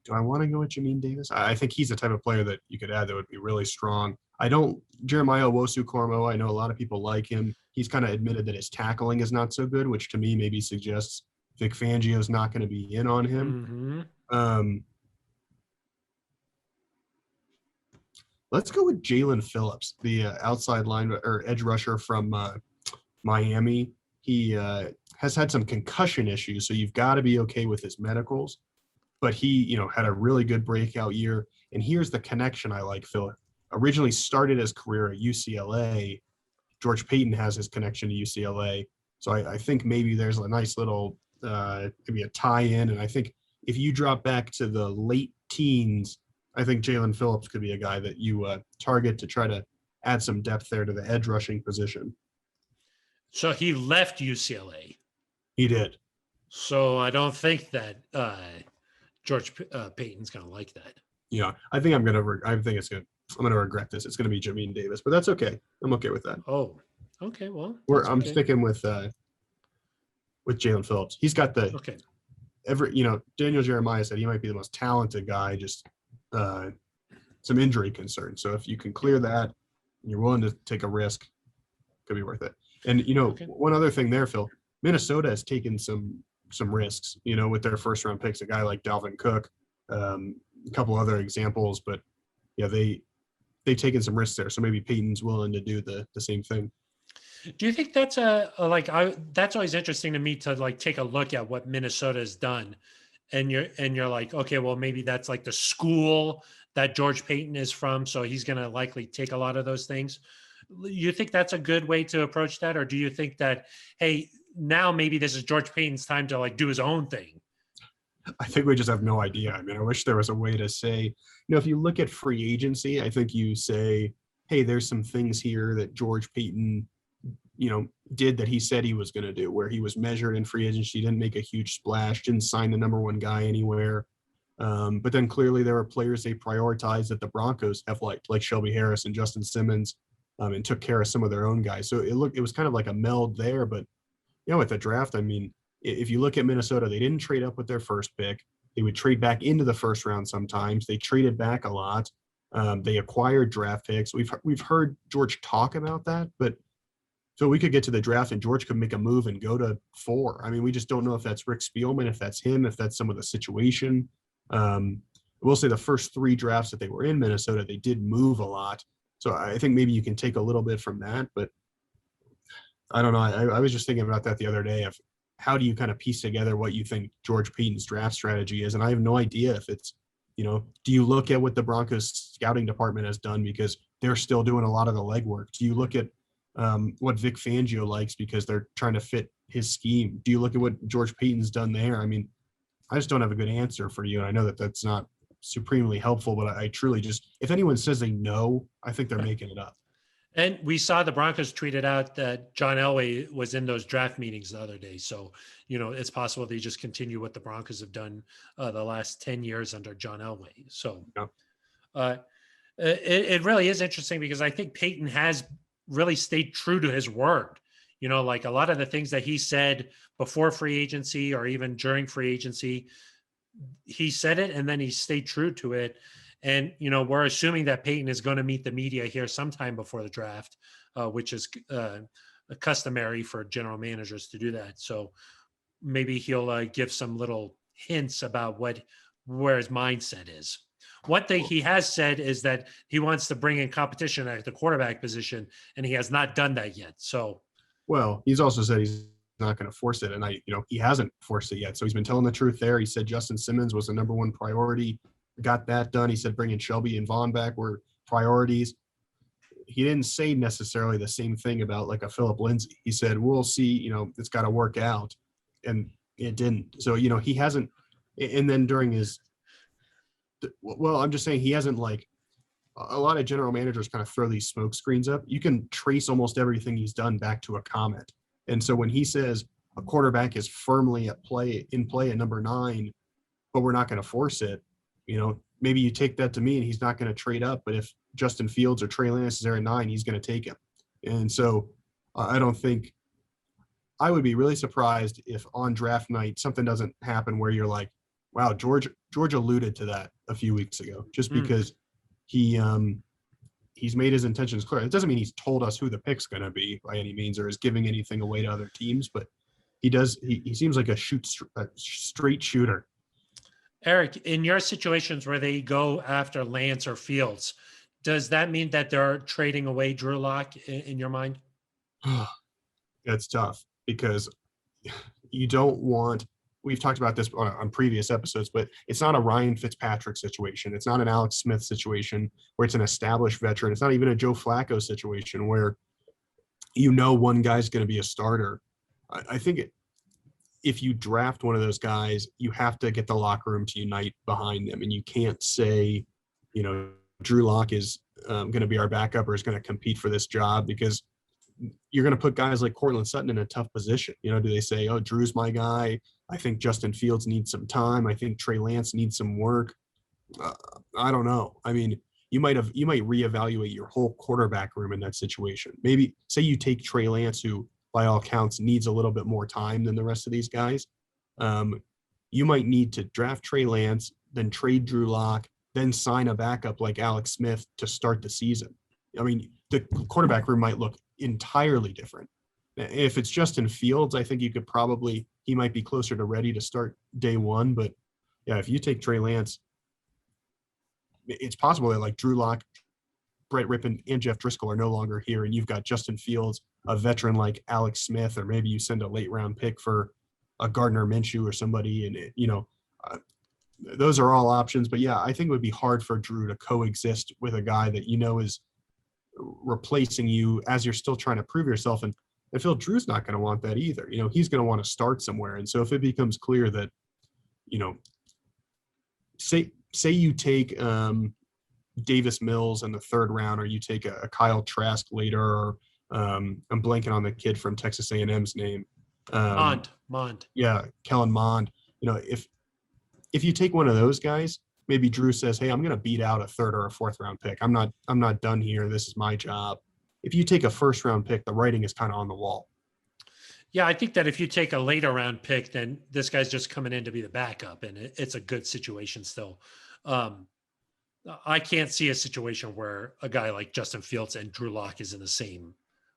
do I want to go with Jamin Davis? I think he's the type of player that you could add that would be really strong. Jeremiah Owusu-Koramoah, I know a lot of people like him. He's kind of admitted that his tackling is not so good, which to me maybe suggests Vic Fangio's not going to be in on him. Let's go with Jalen Phillips, the outside line or edge rusher from Miami. He has had some concussion issues, so you've got to be okay with his medicals. But he, had a really good breakout year. And here's the connection I like, Phil. Originally started his career at UCLA. George Payton has his connection to UCLA. So I think maybe there's a nice little, maybe a tie-in. And I think if you drop back to the late teens, I think Jalen Phillips could be a guy that you target to try to add some depth there to the edge rushing position. So he left UCLA. He did. So I don't think that George Payton's going to like that. Yeah, I think I'm going to regret this. It's going to be Jamin Davis, but that's okay. I'm okay with that. Oh, okay. Well, I'm sticking with Jalen Phillips. He's got the Daniel Jeremiah said he might be the most talented guy, just some injury concerns. So if you can clear that and you're willing to take a risk, it could be worth it. And one other thing there, Phil, Minnesota has taken some risks, with their first round picks, a guy like Dalvin Cook, a couple other examples, but yeah, they've taken some risks there. So maybe Peyton's willing to do the same thing. Do you think that's that's always interesting to me to like take a look at what Minnesota has done, and you're like, okay, well maybe that's like the school that George Payton is from, so he's going to likely take a lot of those things. You think that's a good way to approach that, or do you think that, hey, now maybe this is George Payton's time to like do his own thing? I think we just have no idea. I mean, I wish there was a way to say, if you look at free agency, I think you say, hey, there's some things here that George Payton, did that he said he was going to do, where he was measured in free agency, didn't make a huge splash, didn't sign the number 1 guy anywhere. But then clearly there were players they prioritized that the Broncos have liked, like Shelby Harris and Justin Simmons, and took care of some of their own guys. So it was kind of like a meld there, but at the draft, I mean, if you look at Minnesota, they didn't trade up with their first pick. They would trade back into the first round sometimes. They traded back a lot. They acquired draft picks. We've heard George talk about that, but so we could get to the draft and George could make a move and go to 4. I mean, we just don't know if that's Rick Spielman, if that's him, if that's some of the situation. We'll say the first 3 drafts that they were in Minnesota, they did move a lot. So I think maybe you can take a little bit from that, but I don't know. I was just thinking about that the other day of how do you kind of piece together what you think George Paton's draft strategy is? And I have no idea if it's, do you look at what the Broncos scouting department has done because they're still doing a lot of the legwork? Do you look at what Vic Fangio likes because they're trying to fit his scheme? Do you look at what George Paton's done there? I mean, I just don't have a good answer for you. And I know that that's not supremely helpful, but I truly just, if anyone says they know, I think they're making it up. And we saw the Broncos tweeted out that John Elway was in those draft meetings the other day. So, it's possible they just continue what the Broncos have done the last 10 years under John Elway. So it really is interesting because I think Payton has really stayed true to his word. Like a lot of the things that he said before free agency or even during free agency, he said it and then he stayed true to it. And, we're assuming that Payton is going to meet the media here sometime before the draft, which is customary for general managers to do that. So maybe he'll give some little hints about where his mindset is. One thing he has said is that he wants to bring in competition at the quarterback position, and he has not done that yet. So, well, he's also said he's not going to force it. And he hasn't forced it yet. So he's been telling the truth there. He said Justin Simmons was the number 1 priority. Got that done. He said bringing Shelby and Vaughn back were priorities. He didn't say necessarily the same thing about like a Philip Lindsay. He said, we'll see, it's got to work out. And it didn't. So, he hasn't. And then during his, well, I'm just saying he hasn't like, a lot of general managers kind of throw these smoke screens up. You can trace almost everything he's done back to a comment. And so when he says a quarterback is firmly in play at number 9, but we're not going to force it, maybe you take that to mean he's not going to trade up, but if Justin Fields or Trey Lance is there at 9, he's going to take him. And so I don't think I would be really surprised if on draft night something doesn't happen where you're like, wow, George alluded to that a few weeks ago, just because he's made his intentions clear. It doesn't mean he's told us who the pick's going to be by any means or is giving anything away to other teams, but he seems like a straight shooter. Aric, in your situations where they go after Lance or Fields, does that mean that they're trading away Drew Lock in your mind? It's tough because you don't want, we've talked about this on previous episodes, but it's not a Ryan Fitzpatrick situation. It's not an Alex Smith situation where it's an established veteran. It's not even a Joe Flacco situation where one guy's going to be a starter. I think if you draft one of those guys, you have to get the locker room to unite behind them. And you can't say, Drew Lock is going to be our backup or is going to compete for this job, because you're going to put guys like Cortland Sutton in a tough position. Do they say, oh, Drew's my guy? I think Justin Fields needs some time. I think Trey Lance needs some work. I don't know. I mean, you might reevaluate your whole quarterback room in that situation. Maybe say you take Trey Lance, who by all counts needs a little bit more time than the rest of these guys. You might need to draft Trey Lance, then trade Drew Lock, then sign a backup like Alex Smith to start the season. I mean, the quarterback room might look entirely different. If it's Justin Fields, I think he might be closer to ready to start day 1. But yeah, if you take Trey Lance, it's possible that like Drew Lock, Brett Rippon, and Jeff Driscoll are no longer here, and you've got Justin Fields, a veteran like Alex Smith, or maybe you send a late round pick for a Gardner Minshew or somebody, and those are all options. But yeah, I think it would be hard for Drew to coexist with a guy that is replacing you as you're still trying to prove yourself. And I feel Drew's not going to want that either. He's going to want to start somewhere. And so if it becomes clear that, say you take Davis Mills in the 3rd round, or you take a Kyle Trask later, or I'm blanking on the kid from Texas A&M's name. Mond. Yeah, Kellen Mond. If you take one of those guys, maybe Drew says, hey, I'm going to beat out a 3rd or a 4th round pick. I'm not done here. This is my job. If you take a 1st round pick, the writing is kind of on the wall. Yeah, I think that if you take a later round pick, then this guy's just coming in to be the backup, and it's a good situation still. I can't see a situation where a guy like Justin Fields and Drew Lock is in the same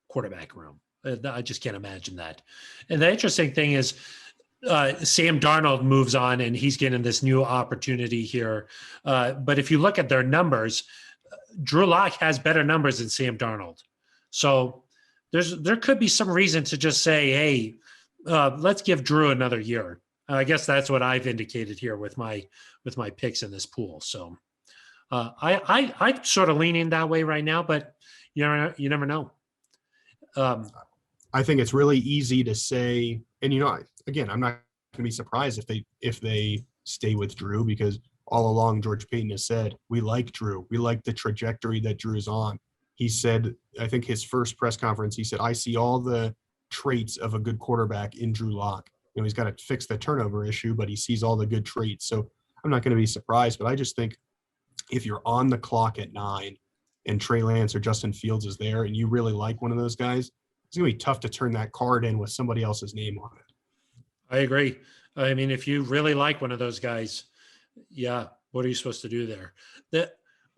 quarterback room. I just can't imagine that. And the interesting thing is, Sam Darnold moves on and he's getting this new opportunity here. But if you look at their numbers, Drew Lock has better numbers than Sam Darnold. So there could be some reason to just say, hey, let's give Drew another year. I guess that's what I've indicated here with my picks in this pool. So I'm sort of leaning that way right now, but you never know. I think it's really easy to say, and again, I'm not going to be surprised if they stay with Drew, because all along George Paton has said, we like Drew. We like the trajectory that Drew's on. He said, I think his first press conference, he said, I see all the traits of a good quarterback in Drew Lock. He's got to fix the turnover issue, but he sees all the good traits. So I'm not going to be surprised, but I just think if you're on the clock at 9 and Trey Lance or Justin Fields is there and you really like one of those guys, it's going to be tough to turn that card in with somebody else's name on it. I agree. I mean, if you really like one of those guys, yeah, what are you supposed to do there?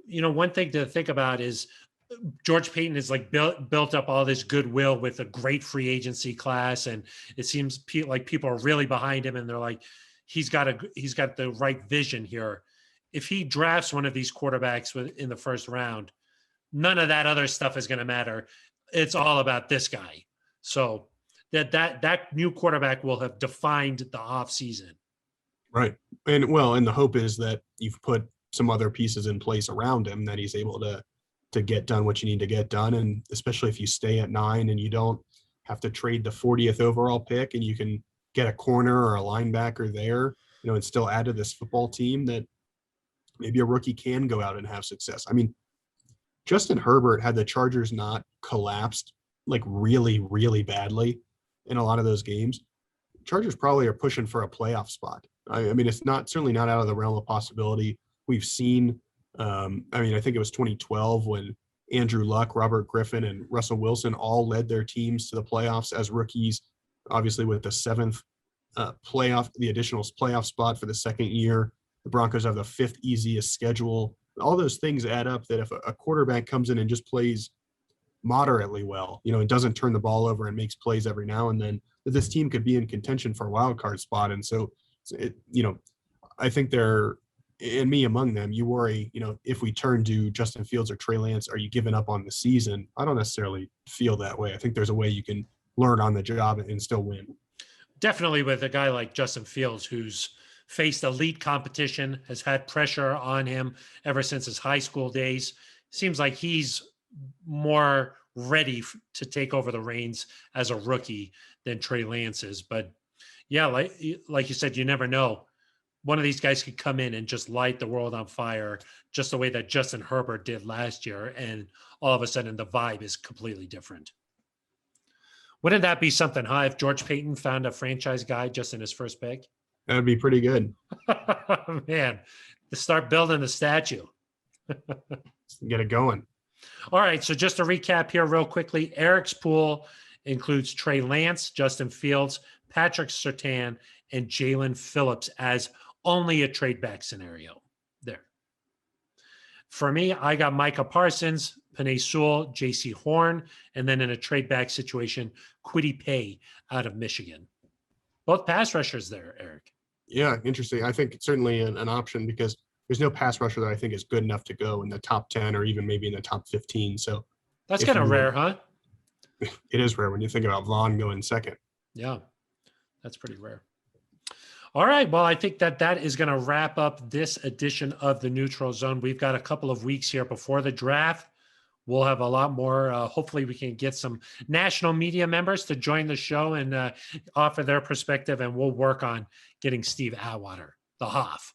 One thing to think about is George Paton has like built up all this goodwill with a great free agency class, and it seems like people are really behind him, and they're like, he's got the right vision here. If he drafts one of these quarterbacks in the first round, none of that other stuff is going to matter. It's all about this guy. So that new quarterback will have defined the offseason. Right. And the hope is that you've put some other pieces in place around him that he's able to get done what you need to get done. And especially if you stay at 9 and you don't have to trade the 40th overall pick, and you can get a corner or a linebacker there, and still add to this football team, that maybe a rookie can go out and have success. I mean, Justin Herbert, had the Chargers not collapsed like really, really badly in a lot of those games, Chargers probably are pushing for a playoff spot. I mean, it's certainly not out of the realm of possibility. We've seen, I think it was 2012 when Andrew Luck, Robert Griffin, and Russell Wilson all led their teams to the playoffs as rookies, obviously with the 7th the additional playoff spot for the second year. The Broncos have the 5th easiest schedule. All those things add up, that if a quarterback comes in and just plays moderately well, and doesn't turn the ball over and makes plays every now and then, that this team could be in contention for a wild card spot. And so, I think they're, and me among them, you worry, if we turn to Justin Fields or Trey Lance, are you giving up on the season? I don't necessarily feel that way. I think there's a way you can learn on the job and still win. Definitely with a guy like Justin Fields, who's faced elite competition, has had pressure on him ever since his high school days. Seems like he's more ready to take over the reins as a rookie than Trey Lance is. But yeah, like you said, you never know. One of these guys could come in and just light the world on fire, just the way that Justin Herbert did last year. And all of a sudden the vibe is completely different. Wouldn't that be something, huh? If George Paton found a franchise guy just in his first pick? That'd be pretty good. Man, to start building the statue. Get it going. All right. So just to recap here real quickly, Aric's pool includes Trey Lance, Justin Fields, Patrick Surtain, and Jalen Phillips as only a trade back scenario there. For me, I got Micah Parsons, Penei Sewell, J.C. Horn, and then in a trade back situation, Kwity Paye out of Michigan. Both pass rushers there, Aric. Yeah, interesting. I think it's certainly an option, because there's no pass rusher that I think is good enough to go in the top 10 or even maybe in the top 15. So that's kind of rare, huh? It is rare when you think about Vaughn going second. Yeah, that's pretty rare. All right. Well, I think that is going to wrap up this edition of the Neutral Zone. We've got a couple of weeks here before the draft. We'll have a lot more. Hopefully we can get some national media members to join the show and offer their perspective, and we'll work on getting Steve Atwater, the Hoff.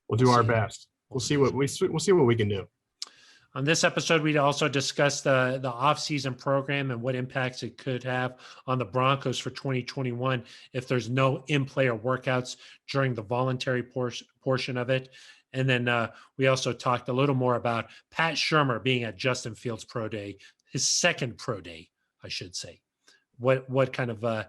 We'll do our best. We'll see what we can do. On this episode, we also discussed the off-season program and what impacts it could have on the Broncos for 2021 if there's no in-player workouts during the voluntary portion of it. And then we also talked a little more about Pat Shurmur being at Justin Fields' pro day, his second pro day, I should say. What kind of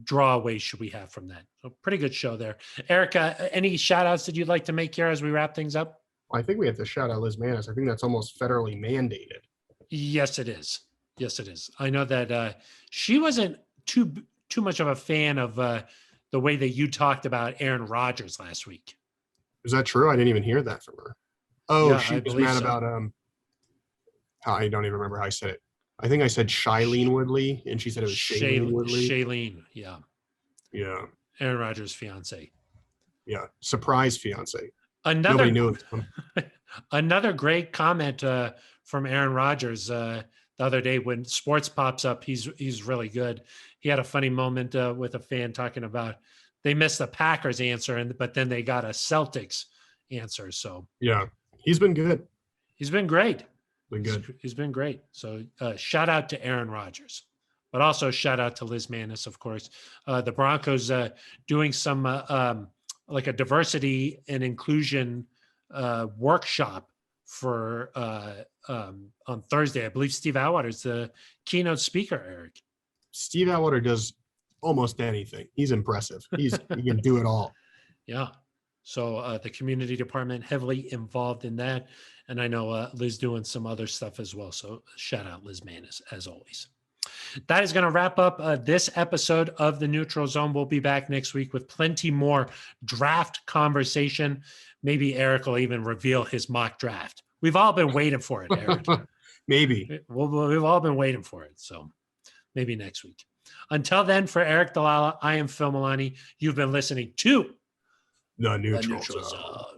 drawaways should we have from that? So pretty good show there. Erica, any shout outs that you'd like to make here as we wrap things up? I think we have to shout out Liz Manis. I think that's almost federally mandated. Yes, it is. Yes, it is. I know that she wasn't too much of a fan of the way that you talked about Aaron Rodgers last week. Is that true? I didn't even hear that from her. Oh, Yeah, she I was believe mad so. about I don't even remember how I said it. I think I said Shailene Woodley, and she said it was Shailene Woodley. Shailene, yeah. Yeah. Aaron Rodgers' fiance. Yeah. Surprise fiance. Another Nobody knew it. another great comment from Aaron Rodgers the other day. When sports pops up, he's really good. He had a funny moment with a fan talking about they missed the Packers answer, but then they got a Celtics answer. So yeah, he's been good. He's been great. Been good. He's been great. So shout out to Aaron Rodgers, but also shout out to Liz Manis, of course. The Broncos doing some like a diversity and inclusion workshop for on Thursday. I believe Steve Atwater is the keynote speaker, Aric. Steve Atwater does almost anything. He's impressive. He can do it all. Yeah. So the community department heavily involved in that. And I know Liz doing some other stuff as well. So shout out Liz Manis, as always. That is going to wrap up this episode of the Neutral Zone. We'll be back next week with plenty more draft conversation. Maybe Aric will even reveal his mock draft. We've all been waiting for it, Aric. Maybe. We've all been waiting for it. So maybe next week. Until then, for Aric Dalala, I am Phil Milani. You've been listening to The Neutral Zone.